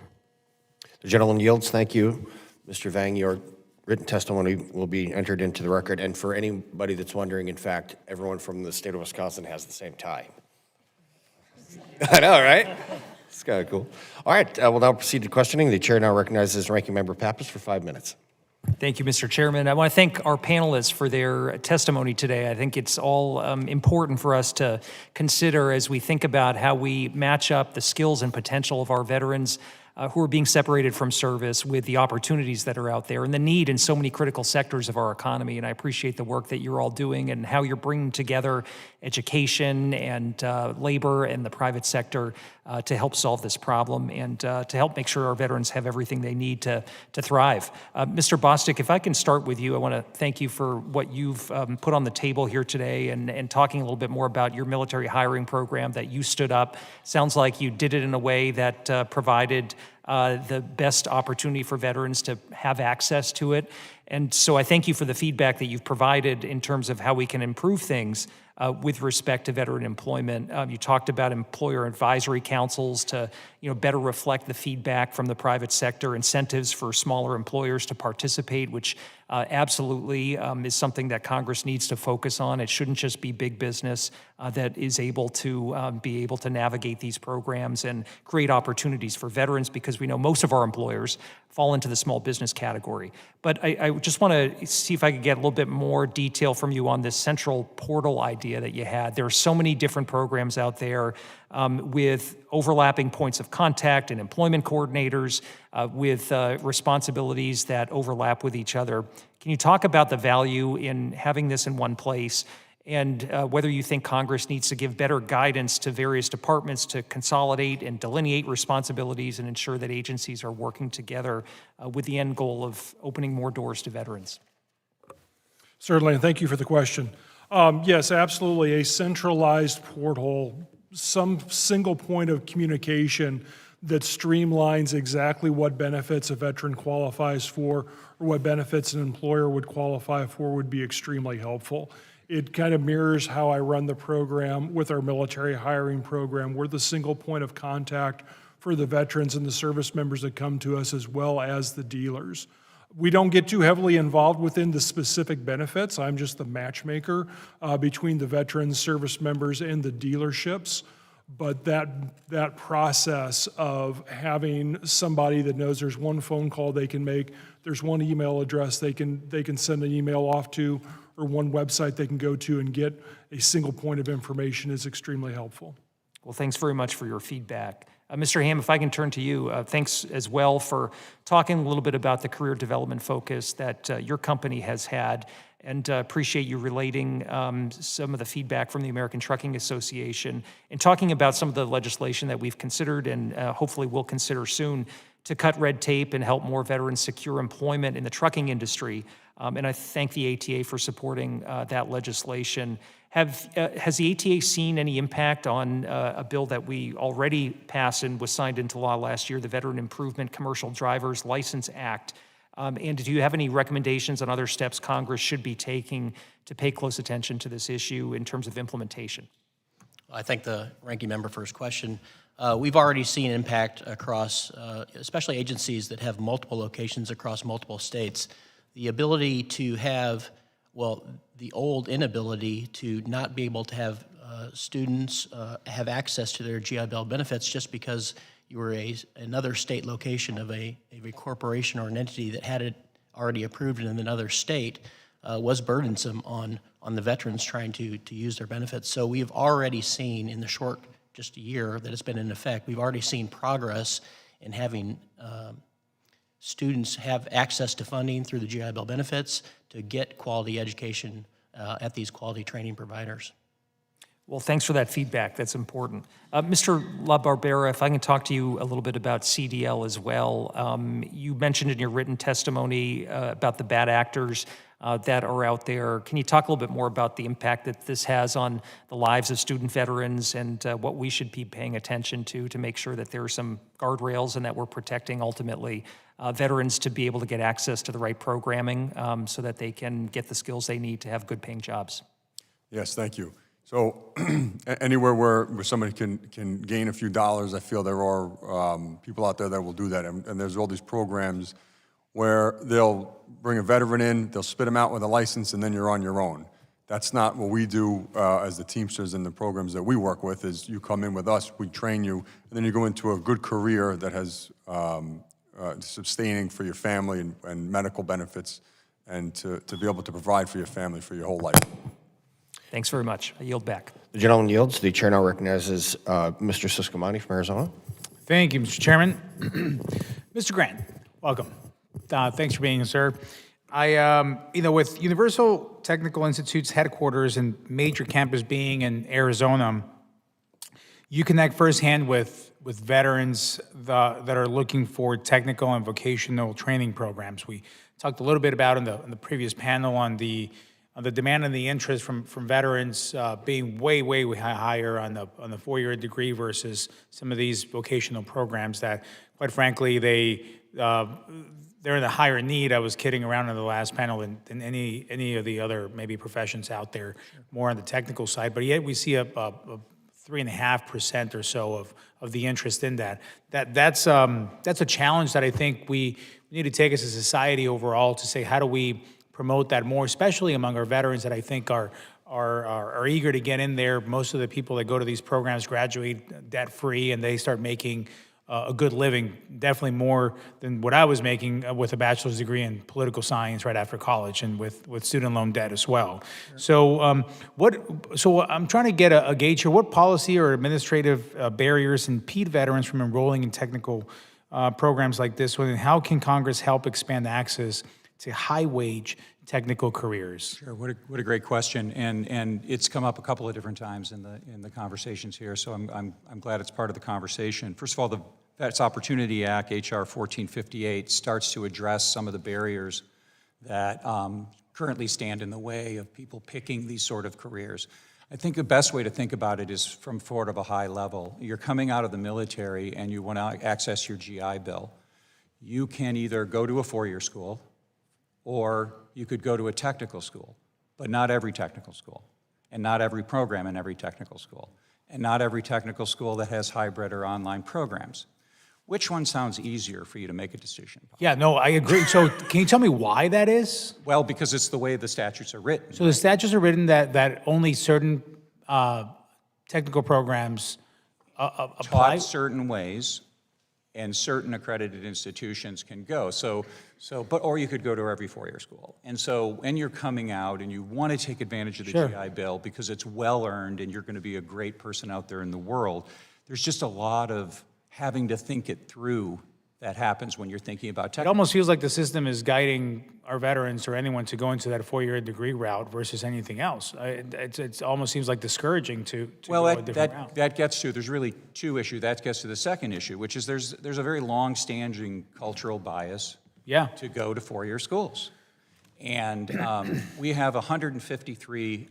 The gentleman yields. Thank you. Mr. Vang, your Written testimony will be entered into the record, and for anybody that's wondering, in fact, everyone from the state of Wisconsin has the same tie. I know, right? It's kind of cool. All right, we'll now proceed to questioning. The chair now recognizes Ranking Member Pappas for 5 minutes. Thank you, Mr. Chairman. I want to thank our panelists for their testimony today. I think it's all important for us to consider as we think about how we match up the skills and potential of our veterans who are being separated from service with the opportunities that are out there and the need in so many critical sectors of our economy. And I appreciate the work that you're all doing and how you're bringing together education and labor and the private sector to help solve this problem and to help make sure our veterans have everything they need to thrive. Mr. Bostic, if I can start with you, I want to thank you for what you've put on the table here today and talking a little bit more about your military hiring program that you stood up. Sounds like you did it in a way that provided the best opportunity for veterans to have access to it. And so I thank you for the feedback that you've provided in terms of how we can improve things with respect to veteran employment. You talked about employer advisory councils to better reflect the feedback from the private sector, incentives for smaller employers to participate, which absolutely is something that Congress needs to focus on. It shouldn't just be big business that is able to be able to navigate these programs and create opportunities for veterans, because we know most of our employers fall into the small business category. But I just want to see if I could get a little bit more detail from you on this central portal idea that you had. There are so many different programs out there with overlapping points of contact and employment coordinators with responsibilities that overlap with each other. Can you talk about the value in having this in one place and whether you think Congress needs to give better guidance to various departments to consolidate and delineate responsibilities and ensure that agencies are working together with the end goal of opening more doors to veterans? Certainly, and thank you for the question. Yes, absolutely, a centralized portal, some single point of communication that streamlines exactly what benefits a veteran qualifies for or what benefits an employer would qualify for would be extremely helpful. It kind of mirrors how I run the program with our military hiring program. We're the single point of contact for the veterans and the service members that come to us, as well as the dealers. We don't get too heavily involved within the specific benefits. I'm just the matchmaker between the veterans, service members, and the dealerships. But that process of having somebody that knows there's one phone call they can make, there's one email address they can send an email off to, or one website they can go to and get a single point of information is extremely helpful. Well, thanks very much for your feedback. Mr. Hamm, if I can turn to you, thanks as well for talking a little bit about the career development focus that your company has had, and appreciate you relating some of the feedback from the American Trucking Association and talking about some of the legislation that we've considered and hopefully will consider soon to cut red tape and help more veterans secure employment in the trucking industry. And I thank the ATA for supporting that legislation. Has the ATA seen any impact on a bill that we already passed and was signed into law last year, the Veteran Improvement Commercial Driver's License Act? And do you have any recommendations on other steps Congress should be taking to pay close attention to this issue in terms of implementation? I thank the ranking member for his question. We've already seen impact across, especially agencies that have multiple locations across multiple states. The ability to have, well, the old inability to not be able to have students have access to their GI Bill benefits just because you were another state location of a corporation or an entity that had it already approved in another state was burdensome on the veterans trying to use their benefits. So we've already seen in the short, just a year that it's been in effect, we've already seen progress in having students have access to funding through the GI Bill benefits to get quality education at these quality training providers. Well, thanks for that feedback. That's important. Mr. LaBarbera, if I can talk to you a little bit about CDL as well. You mentioned in your written testimony about the bad actors that are out there. Can you talk a little bit more about the impact that this has on the lives of student veterans and what we should be paying attention to make sure that there are some guardrails and that we're protecting ultimately veterans to be able to get access to the right programming so that they can get the skills they need to have good paying jobs? Yes, thank you. So anywhere where somebody can gain a few dollars, I feel there are people out there that will do that. And there's all these programs where they'll bring a veteran in, they'll spit them out with a license, and then you're on your own. That's not what we do as the Teamsters and the programs that we work with, is you come in with us, we train you, and then you go into a good career that has sustaining for your family and medical benefits, and to be able to provide for your family for your whole life. Thanks very much. I yield back. The gentleman yields. The chair now recognizes Mr. Subcommittee from Arizona. Thank you, Mr. Chairman. Mr. Grant, welcome. Thanks for being here, sir. With Universal Technical Institute's headquarters and major campus being in Arizona, you connect firsthand with veterans that are looking for technical and vocational training programs. We talked a little bit about in the previous panel on the demand and the interest from veterans being way higher on the four-year degree versus some of these vocational programs that, quite frankly, they're in a higher need. I was kidding around in the last panel than any of the other maybe professions out there, more on the technical side. But yet we see a 3.5% or so of the interest in that. That's a challenge that I think we need to take as a society overall to say, how do we promote that more, especially among our veterans that I think are eager to get in there. Most of the people that go to these programs graduate debt-free, and they start making a good living, definitely more than what I was making with a bachelor's degree in political science right after college, and with student loan debt as well. Sure. So I'm trying to get a gauge here. What policy or administrative barriers impede veterans from enrolling in technical programs like this one, and how can Congress help expand access to high-wage technical careers? Sure. What a great question, and it's come up a couple of different times in the conversations here. So I'm glad it's part of the conversation. First of all, the Vets Opportunity Act, HR 1458, starts to address some of the barriers that currently stand in the way of people picking these sort of careers. I think the best way to think about it is from sort of a high level. You're coming out of the military and you want to access your GI Bill. You can either go to a four-year school, or you could go to a technical school, but not every technical school, and not every program in every technical school, and not every technical school that has hybrid or online programs. Which one sounds easier for you to make a decision? Yeah, no, I agree. So can you tell me why that is? Well, because it's the way the statutes are written. So the statutes are written that only certain technical programs apply? Taught certain ways, and certain accredited institutions can go. Or you could go to every four-year school. And so when you're coming out and you want to take advantage of the GI Bill because it's well-earned and you're going to be a great person out there in the world, there's just a lot of having to think it through that happens when you're thinking about It almost feels like the system is guiding our veterans or anyone to go into that four-year degree route versus anything else. It almost seems like discouraging to go a different route. That gets to, there's really two issues. That gets to the second issue, which is there's a very long-standing cultural bias to go to four-year schools. And we have 153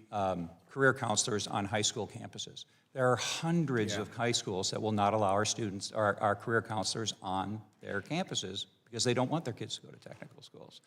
career counselors on high school campuses. There are hundreds of high schools that will not allow our students, our career counselors on their campuses because they don't want their kids to go to technical schools.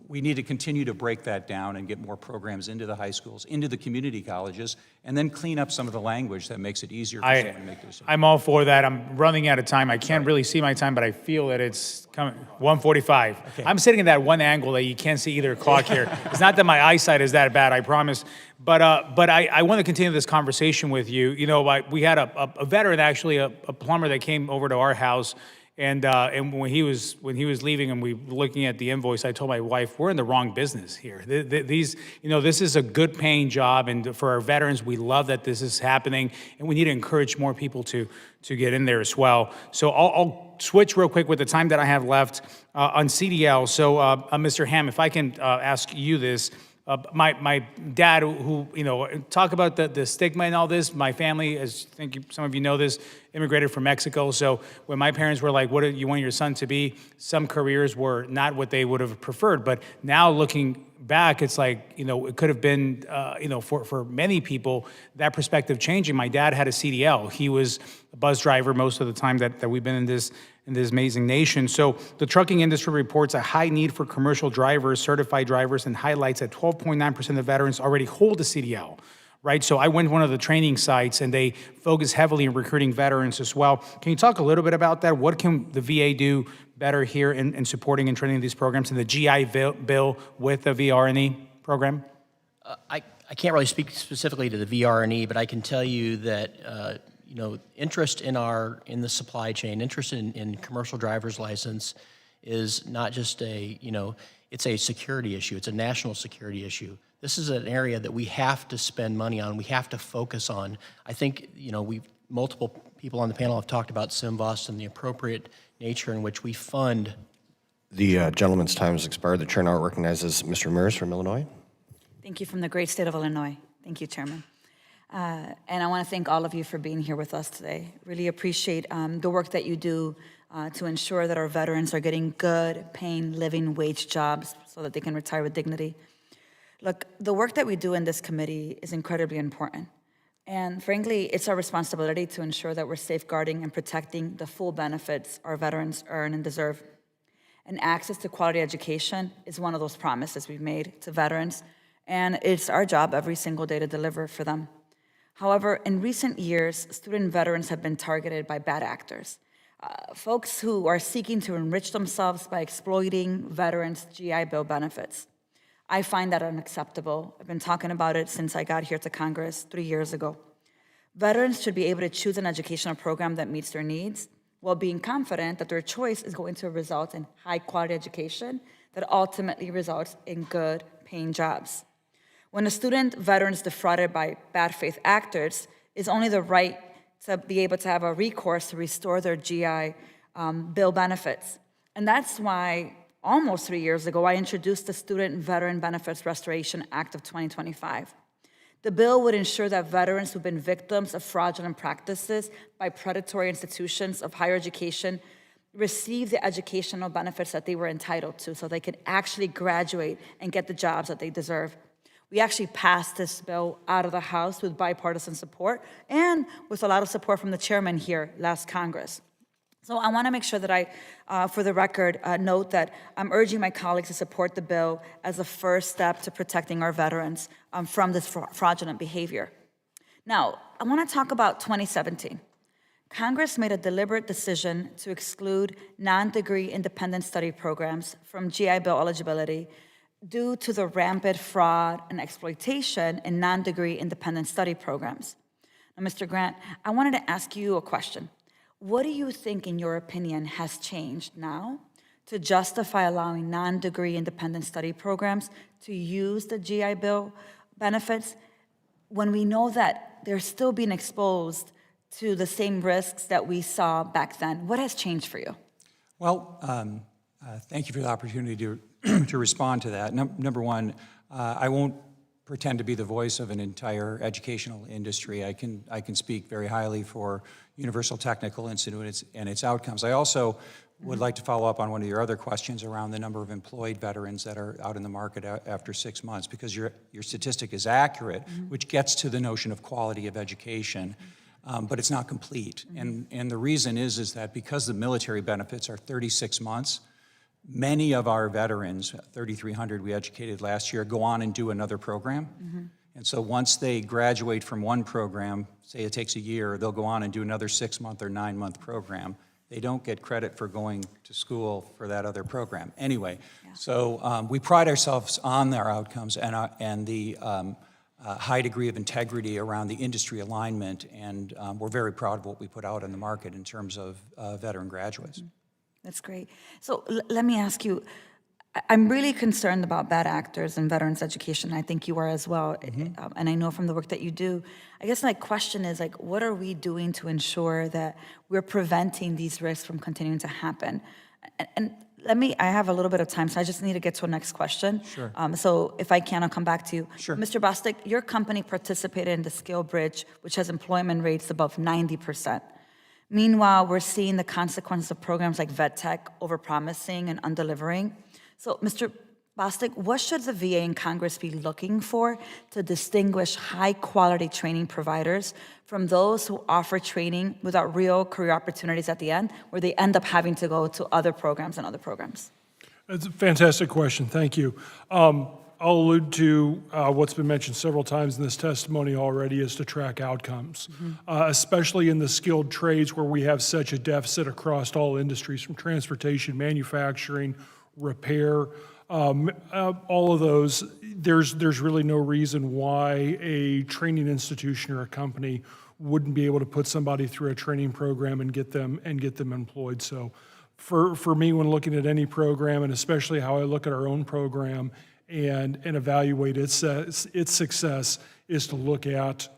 We need to continue to break that down and get more programs into the high schools, into the community colleges, and then clean up some of the language that makes it easier for someone to make decisions. I'm all for that. I'm running out of time. I can't really see my time, but I feel that it's coming. 1:45. Okay. I'm sitting in that one angle that you can't see either clock here. It's not that my eyesight is that bad, I promise. But I want to continue this conversation with you. You know, we had a veteran, actually, a plumber that came over to our house. And when he was leaving and we were looking at the invoice, I told my wife, we're in the wrong business here. This is a good paying job, and for our veterans, we love that this is happening, and we need to encourage more people to get in there as well. So I'll switch real quick with the time that I have left on CDL. So Mr. Hamm, if I can ask you this. My dad, who, talk about the stigma and all this, my family, as I think some of you know this, immigrated from Mexico. So when my parents were like, what do you want your son to be? Some careers were not what they would have preferred. But now looking back, it's like, it could have been, for many people, that perspective changing. My dad had a CDL. He was a bus driver most of the time that we've been in this amazing nation. So the trucking industry reports a high need for commercial drivers, certified drivers, and highlights that 12.9% of veterans already hold a CDL. right? So I went to one of the training sites, and they focus heavily in recruiting veterans as well. Can you talk a little bit about that? What can the VA do better here in supporting and training these programs, and the GI Bill with the VRNE program? I can't really speak specifically to the VRNE, but I can tell you that interest in the supply chain, interest in commercial driver's license is not just it's a security issue. It's a national security issue. This is an area that we have to spend money on. We have to focus on. I think multiple people on the panel have talked about SIMVOS and the appropriate nature in which we fund. The gentleman's time has expired. The chair now recognizes Mr. Ramirez from Illinois. Thank you from the great state of Illinois. Thank you, Chairman. And I want to thank all of you for being here with us today. Really appreciate the work that you do to ensure that our veterans are getting good, paying, living wage jobs so that they can retire with dignity. Look, the work that we do in this committee is incredibly important. And frankly, it's our responsibility to ensure that we're safeguarding and protecting the full benefits our veterans earn and deserve. And access to quality education is one of those promises we've made to veterans, and it's our job every single day to deliver for them. However, in recent years, student veterans have been targeted by bad actors, folks who are seeking to enrich themselves by exploiting veterans' GI Bill benefits. I find that unacceptable. I've been talking about it since I got here to Congress 3 years ago. Veterans should be able to choose an educational program that meets their needs, while being confident that their choice is going to result in high-quality education that ultimately results in good, paying jobs. When a student veteran is defrauded by bad faith actors, it's only the right to be able to have a recourse to restore their GI Bill benefits. And that's why almost 3 years ago, I introduced the Student Veteran Benefits Restoration Act of 2025. The bill would ensure that veterans who've been victims of fraudulent practices by predatory institutions of higher education receive the educational benefits that they were entitled to so they could actually graduate and get the jobs that they deserve. We actually passed this bill out of the House with bipartisan support and with a lot of support from the chairman here last Congress. So I want to make sure that I, for the record, note that I'm urging my colleagues to support the bill as a first step to protecting our veterans from this fraudulent behavior. Now, I want to talk about 2017. Congress made a deliberate decision to exclude non-degree independent study programs from GI Bill eligibility due to the rampant fraud and exploitation in non-degree independent study programs. Now, Mr. Grant, I wanted to ask you a question. What do you think, in your opinion, has changed now to justify allowing non-degree independent study programs to use the GI Bill benefits when we know that they're still being exposed to the same risks that we saw back then? What has changed for you? Well, thank you for the opportunity to respond to that. Number one, I won't pretend to be the voice of an entire educational industry. I can speak very highly for Universal Technical Institute and its outcomes. I also would like to follow up on one of your other questions around the number of employed veterans that are out in the market after 6 months, because your statistic is accurate, which gets to the notion of quality of education, but it's not complete. And the reason is that because the military benefits are 36 months, many of our veterans, 3,300 we educated last year, go on and do another program. And so once they graduate from one program, say it takes a year, they'll go on and do another 6-month or 9-month program. They don't get credit for going to school for that other program. Anyway, so we pride ourselves on our outcomes and the high degree of integrity around the industry alignment, and we're very proud of what we put out in the market in terms of veteran graduates. That's great. So let me ask you, I'm really concerned about bad actors in veterans education. I think you are as well, and I know from the work that you do. I guess my question is, what are we doing to ensure that we're preventing these risks from continuing to happen? And I have a little bit of time, so I just need to get to a next question. Sure. So if I can, I'll come back to you. Sure. Mr. Bostic, your company participated in the Skill Bridge, which has employment rates above 90%. Meanwhile, we're seeing the consequences of programs like VetTech overpromising and undelivering. So, Mr. Bostic, what should the VA and Congress be looking for to distinguish high-quality training providers from those who offer training without real career opportunities at the end, where they end up having to go to other programs and other programs? That's a fantastic question. Thank you. I'll allude to what's been mentioned several times in this testimony already, is to track outcomes, especially in the skilled trades where we have such a deficit across all industries, from transportation, manufacturing, repair, all of those. There's really no reason why a training institution or a company wouldn't be able to put somebody through a training program and get them employed. So for me, when looking at any program, and especially how I look at our own program and evaluate its success, is to look at,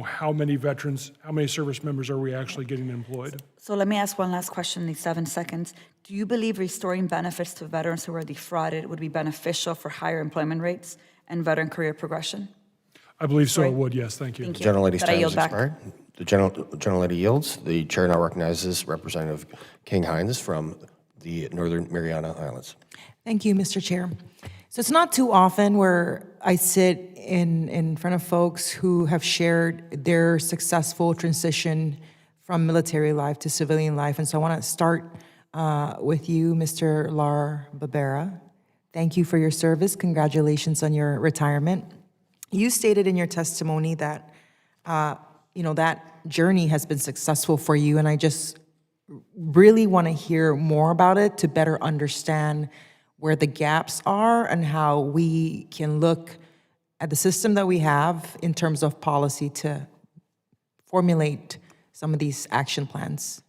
how many veterans, how many service members are we actually getting employed? So let me ask one last question in these 7 seconds. Do you believe restoring benefits to veterans who are defrauded would be beneficial for higher employment rates and veteran career progression? I believe so, it would, yes, thank you. Thank you. Gentlelady's But I time yield has back. expired. The gentlelady yields. The chair now recognizes Representative King Hines from the Northern Mariana Islands. Thank you, Mr. Chair. So it's not too often where I sit in front of folks who have shared their successful transition from military life to civilian life. And so I want to start with you, Mr. LaBarbera. Thank you for your service. Congratulations on your retirement. You stated in your testimony that, that journey has been successful for you, and I just really want to hear more about it to better understand where the gaps are and how we can look at the system that we have in terms of policy to formulate some of these action plans.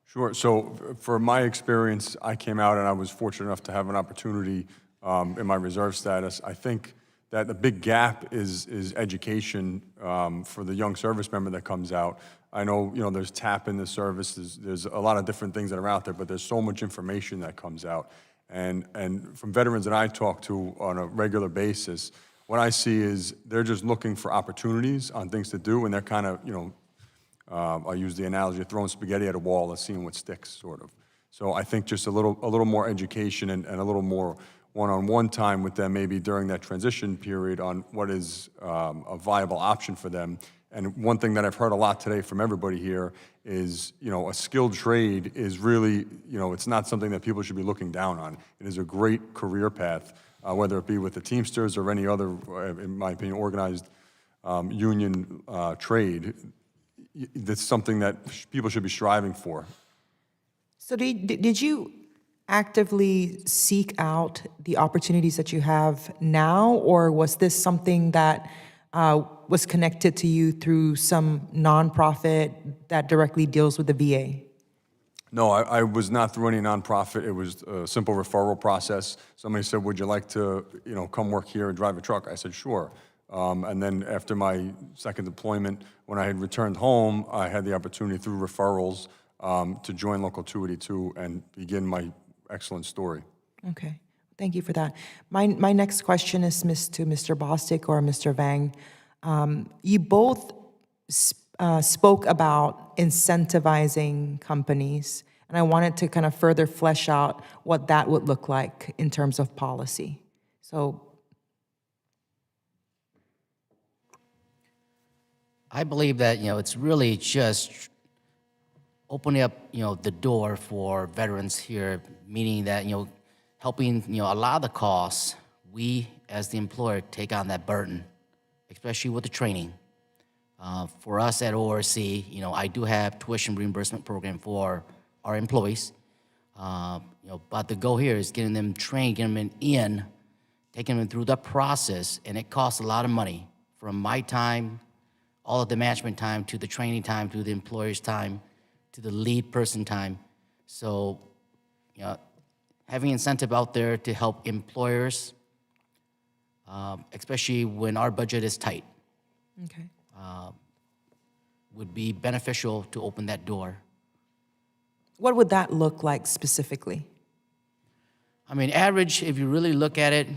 Sure. So for my experience, I came out and I was fortunate enough to have an opportunity in my reserve status. I think that the big gap is education for the young service member that comes out. I know, there's TAP in the service, there's a lot of different things that are out there, but there's so much information that comes out. And from veterans that I talk to on a regular basis, what I see is they're just looking for opportunities on things to do, and they're kind of, I use the analogy of throwing spaghetti at a wall and seeing what sticks, sort of. So I think just a little more education and a little more one-on-one time with them, maybe during that transition period, on what is a viable option for them. And one thing that I've heard a lot today from everybody here is, a skilled trade is really, it's not something that people should be looking down on. It is a great career path, whether it be with the Teamsters or any other, in my opinion, organized union trade. That's something that people should be striving for. So did you actively seek out the opportunities that you have now, or was this something that was connected to you through some nonprofit that directly deals with the VA? No, I was not through any nonprofit. It was a simple referral process. Somebody said, would you like to, come work here and drive a truck? I said, sure. And then after my second deployment, when I had returned home, I had the opportunity through referrals to join Local 282 and begin my excellent story. Okay, thank you for that. My next question is to Mr. Bostic or Mr. Vang. You both spoke about incentivizing companies, and I wanted to kind of further flesh out what that would look like in terms of policy. So, I believe that, it's really just opening up, the door for veterans here, meaning that, helping, a lot of the costs, we as the employer take on that burden, especially with the training. For us at ORC, I do have tuition reimbursement program for our employees. But the goal here is getting them trained, getting them in, taking them through the process, and it costs a lot of money, from my time, all of the management time, to the training time, to the employer's time, to the lead person time. So, having incentive out there to help employers, especially when our budget is tight, okay. would be beneficial to open that door. What would that look like specifically? I mean, average, if you really look at it,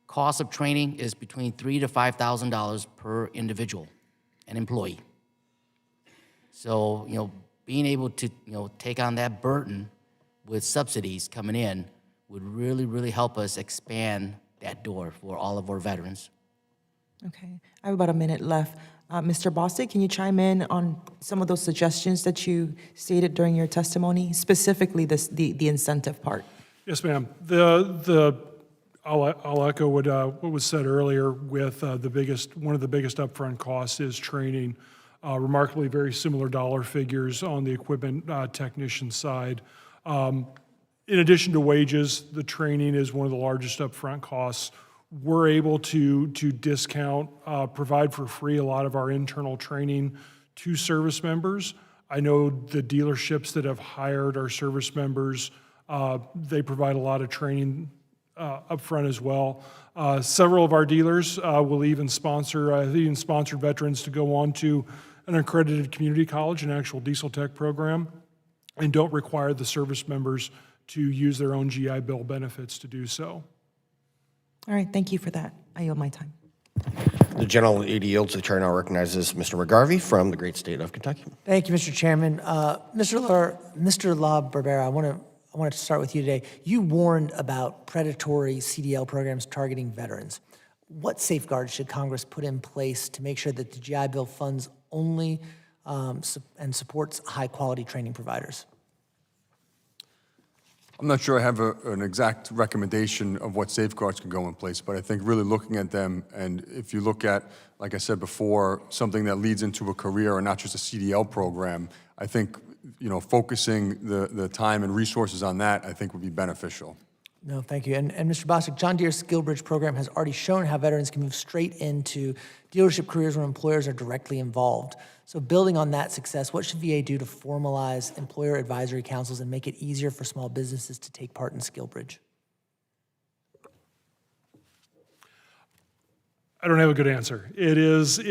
cost of training is between $3,000 to $5,000 per individual, an employee. So, being able to, take on that burden with subsidies coming in would really, really help us expand that door for all of our veterans. Okay, I have about a minute left. Mr. Bostic, can you chime in on some of those suggestions that you stated during your testimony, specifically the incentive part? Yes, ma'am. I'll echo what was said earlier with one of the biggest upfront costs is training. Remarkably very similar dollar figures on the equipment technician side. In addition to wages, the training is one of the largest upfront costs. We're able to discount, provide for free a lot of our internal training to service members. I know the dealerships that have hired our service members, they provide a lot of training up front as well. Several of our dealers will even sponsored veterans to go on to an accredited community college, an actual diesel tech program, and don't require the service members to use their own GI Bill benefits to do so. All right, thank you for that. I yield my time. The gentleman yields. The chair now recognizes Mr. McGarvey from the great state of Kentucky. Thank you, Mr. Chairman. Mr. LaBarbera, I want to start with you today. You warned about predatory CDL programs targeting veterans. What safeguards should Congress put in place to make sure that the GI Bill funds only and supports high-quality training providers? I'm not sure I have an exact recommendation of what safeguards can go in place, but I think really looking at them, and if you look at, like I said before, something that leads into a career and not just a CDL program, I think, focusing the time and resources on that, I think would be beneficial. No, thank you. And Mr. Bostic, John Deere's Skill Bridge program has already shown how veterans can move straight into dealership careers where employers are directly involved. So building on that success, what should VA do to formalize employer advisory councils and make it easier for small businesses to take part in Skill Bridge? I don't have a good answer. Honestly,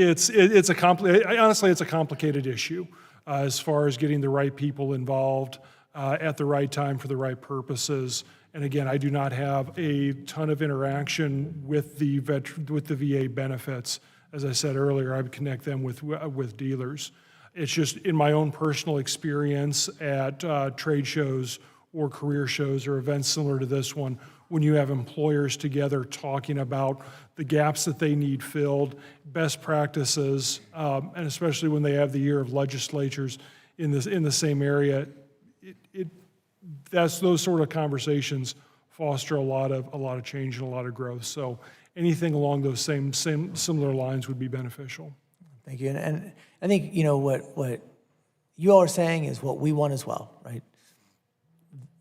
it's a complicated issue as far as getting the right people involved at the right time for the right purposes. And again, I do not have a ton of interaction with the VA benefits. As I said earlier, I would connect them with dealers. It's just in my own personal experience at trade shows or career shows or events similar to this one, when you have employers together talking about the gaps that they need filled, best practices, and especially when they have the year of legislatures in the same area, those sort of conversations foster a lot of change and a lot of growth. So anything along those similar lines would be beneficial. Thank you. And I think, what you all are saying is what we want as well, right?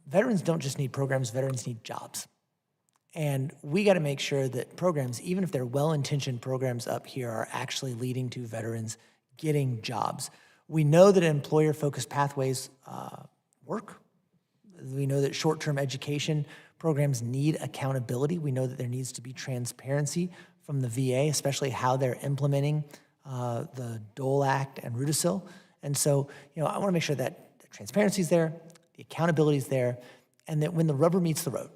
Veterans don't just need programs, veterans need jobs. And we got to make sure that programs, even if they're well-intentioned programs up here, are actually leading to veterans getting jobs. We know that employer-focused pathways work. We know that short-term education programs need accountability. We know that there needs to be transparency from the VA, especially how they're implementing the Dole Act and Readiness. And so, I want to make sure that the transparency is there, the accountability is there, and that when the rubber meets the road,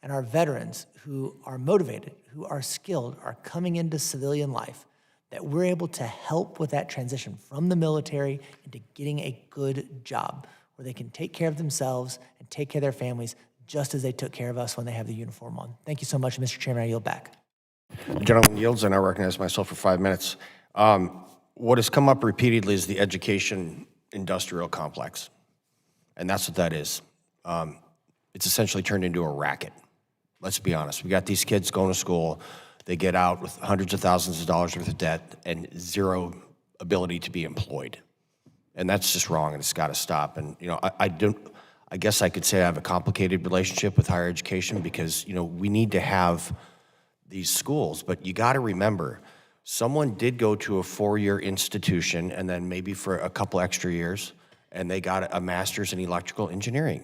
and our veterans who are motivated, who are skilled, are coming into civilian life, that we're able to help with that transition from the military into getting a good job where they can take care of themselves and take care of their families just as they took care of us when they have the uniform on. Thank you so much, Mr. Chairman. I yield back. The gentleman yields, and I recognize myself for 5 minutes. What has come up repeatedly is the education industrial complex, and that's what that is. It's essentially turned into a racket. Let's be honest. We got these kids going to school. They get out with hundreds of thousands of dollars worth of debt and zero ability to be employed. And that's just wrong, and it's got to stop. And, I guess I could say I have a complicated relationship with higher education because, we need to have these schools. But you got to remember, someone did go to a 4-year institution and then maybe for a couple extra years, and they got a master's in electrical engineering.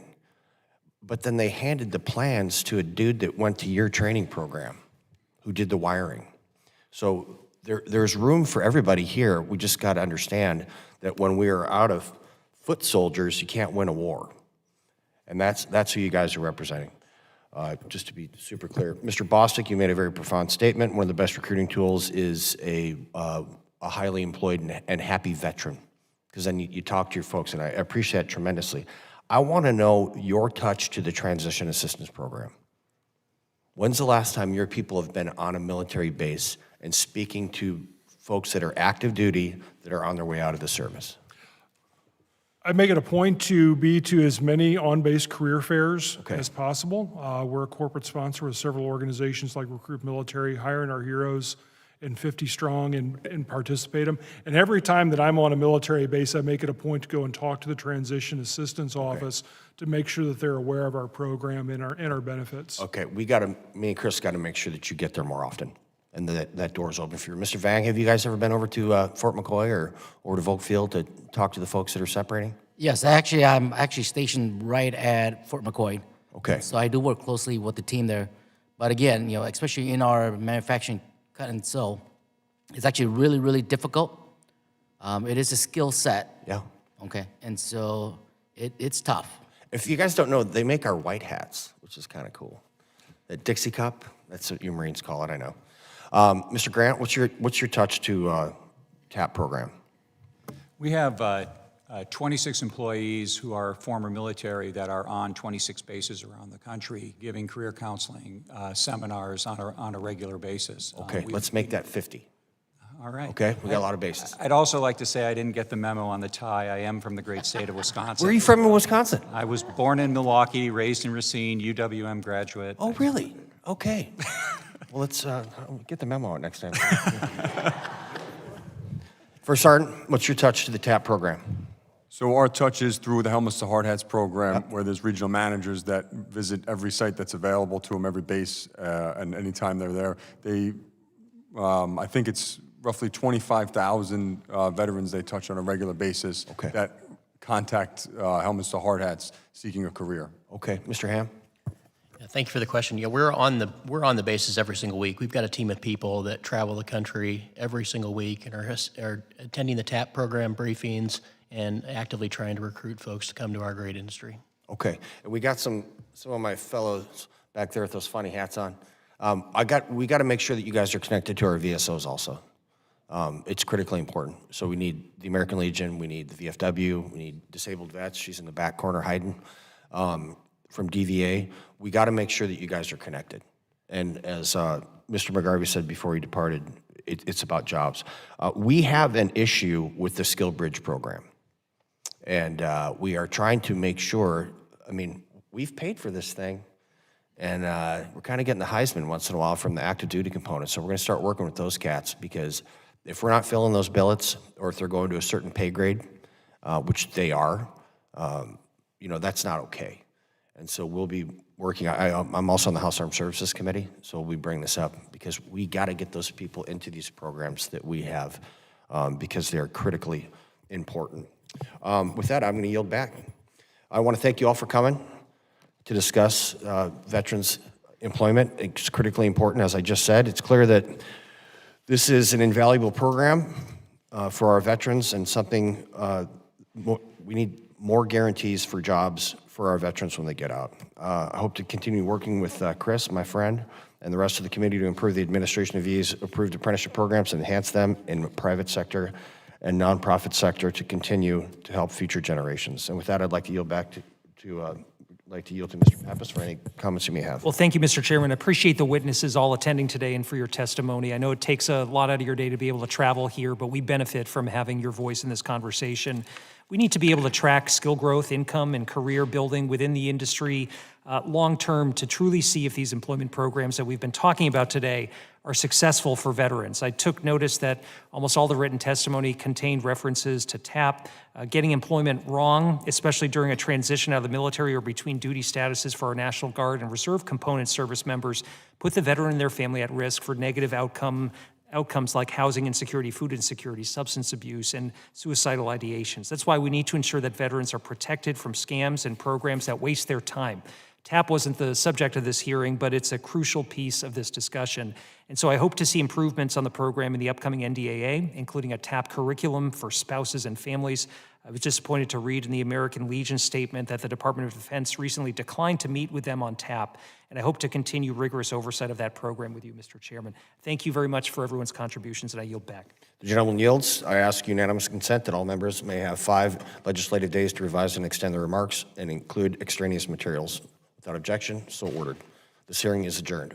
But then they handed the plans to a dude that went to your training program who did the wiring. So there's room for everybody here. We just got to understand that when we are out of foot soldiers, you can't win a war. And that's who you guys are representing, just to be super clear. Mr. Bostic, you made a very profound statement. One of the best recruiting tools is a highly employed and happy veteran, because then you talk to your folks, and I appreciate it tremendously. I want to know your touch to the Transition Assistance Program. When's the last time your people have been on a military base and speaking to folks that are active duty that are on their way out of the service? I make it a point to be to as many on-base career fairs as possible. We're a corporate sponsor with several organizations like Recruit Military, Hiring Our Heroes, and 50 Strong, and participate them. And every time that I'm on a military base, I make it a point to go and talk to the Transition Assistance Office to make sure that they're aware of our program and our benefits. Okay, me and Chris got to make sure that you get there more often, and that door's open for you. Mr. Vang, have you guys ever been over to Fort McCoy or to Volk Field to talk to the folks that are separating? Yes, actually, I'm actually stationed right at Fort McCoy. Okay. So I do work closely with the team there. But again, especially in our manufacturing cut and sew, it's actually really, really difficult. It is a skill set. Yeah. Okay, and so it's tough. If you guys don't know, they make our white hats, which is kind of cool. The Dixie Cup, that's what you Marines call it, I know. Mr. Grant, what's your touch to TAP program? We have 26 employees who are former military that are on 26 bases around the country, giving career counseling seminars on a regular basis. Okay, let's make that 50. All right. Okay, we got a lot of bases. I'd also like to say I didn't get the memo on the tie. I am from the great state of Wisconsin. Where are you from in Wisconsin? I was born in Milwaukee, raised in Racine, UWM graduate. Oh, really? Okay. Well, let's get the memo out next time. First Sergeant, what's your touch to the TAP program? So our touch is through the Helmets to Hardhats program, where there's regional managers that visit every site that's available to them, every base, and anytime they're there. I think it's roughly 25,000 veterans they touch on a regular basis that contact Helmets to Hardhats seeking a career. Okay, Mr. Hamm? Yeah, thank you for the question. Yeah, we're on the bases every single week. We've got a team of people that travel the country every single week and are attending the TAP program briefings and actively trying to recruit folks to come to our great industry. Okay, and we got some of my fellows back there with those funny hats on. We got to make sure that you guys are connected to our VSOs also. It's critically important. So we need the American Legion, we need the VFW, we need disabled vets. She's in the back corner hiding. From DVA, we got to make sure that you guys are connected. And as Mr. McGarvey said before he departed, it's about jobs. We have an issue with the Skill Bridge program. And we are trying to make sure, we've paid for this thing, and we're kind of getting the Heisman once in a while from the active duty component. So we're going to start working with those cats, because if we're not filling those billets, or if they're going to a certain pay grade, which they are, that's not okay. And so we'll be working, I'm also on the House Armed Services Committee, so we bring this up because we got to get those people into these programs that we have, because they're critically important. With that, I'm going to yield back. I want to thank you all for coming to discuss veterans employment. It's critically important, as I just said. It's clear that this is an invaluable program for our veterans, and something we need more guarantees for jobs for our veterans when they get out. I hope to continue working with Chris, my friend, and the rest of the committee to improve the administration of these approved apprenticeship programs and enhance them in the private sector and nonprofit sector to continue to help future generations. And with that, I'd like to yield back to Mr. Pappas for any comments you may have. Well, thank you, Mr. Chairman. I appreciate the witnesses all attending today and for your testimony. I know it takes a lot out of your day to be able to travel here, but we benefit from having your voice in this conversation. We need to be able to track skill growth, income, and career building within the industry long-term to truly see if these employment programs that we've been talking about today are successful for veterans. I took notice that almost all the written testimony contained references to TAP. Getting employment wrong, especially during a transition out of the military or between duty statuses for our National Guard and Reserve component service members, put the veteran and their family at risk for negative outcomes like housing insecurity, food insecurity, substance abuse, and suicidal ideations. That's why we need to ensure that veterans are protected from scams and programs that waste their time. TAP wasn't the subject of this hearing, but it's a crucial piece of this discussion. And so I hope to see improvements on the program in the upcoming NDAA, including a TAP curriculum for spouses and families. I was disappointed to read in the American Legion statement that the Department of Defense recently declined to meet with them on TAP, and I hope to continue rigorous oversight of that program with you, Mr. Chairman. Thank you very much for everyone's contributions, and I yield back. The gentleman yields. I ask unanimous consent that all members may have 5 legislative days to revise and extend their remarks and include extraneous materials. Without objection, so ordered. This hearing is adjourned.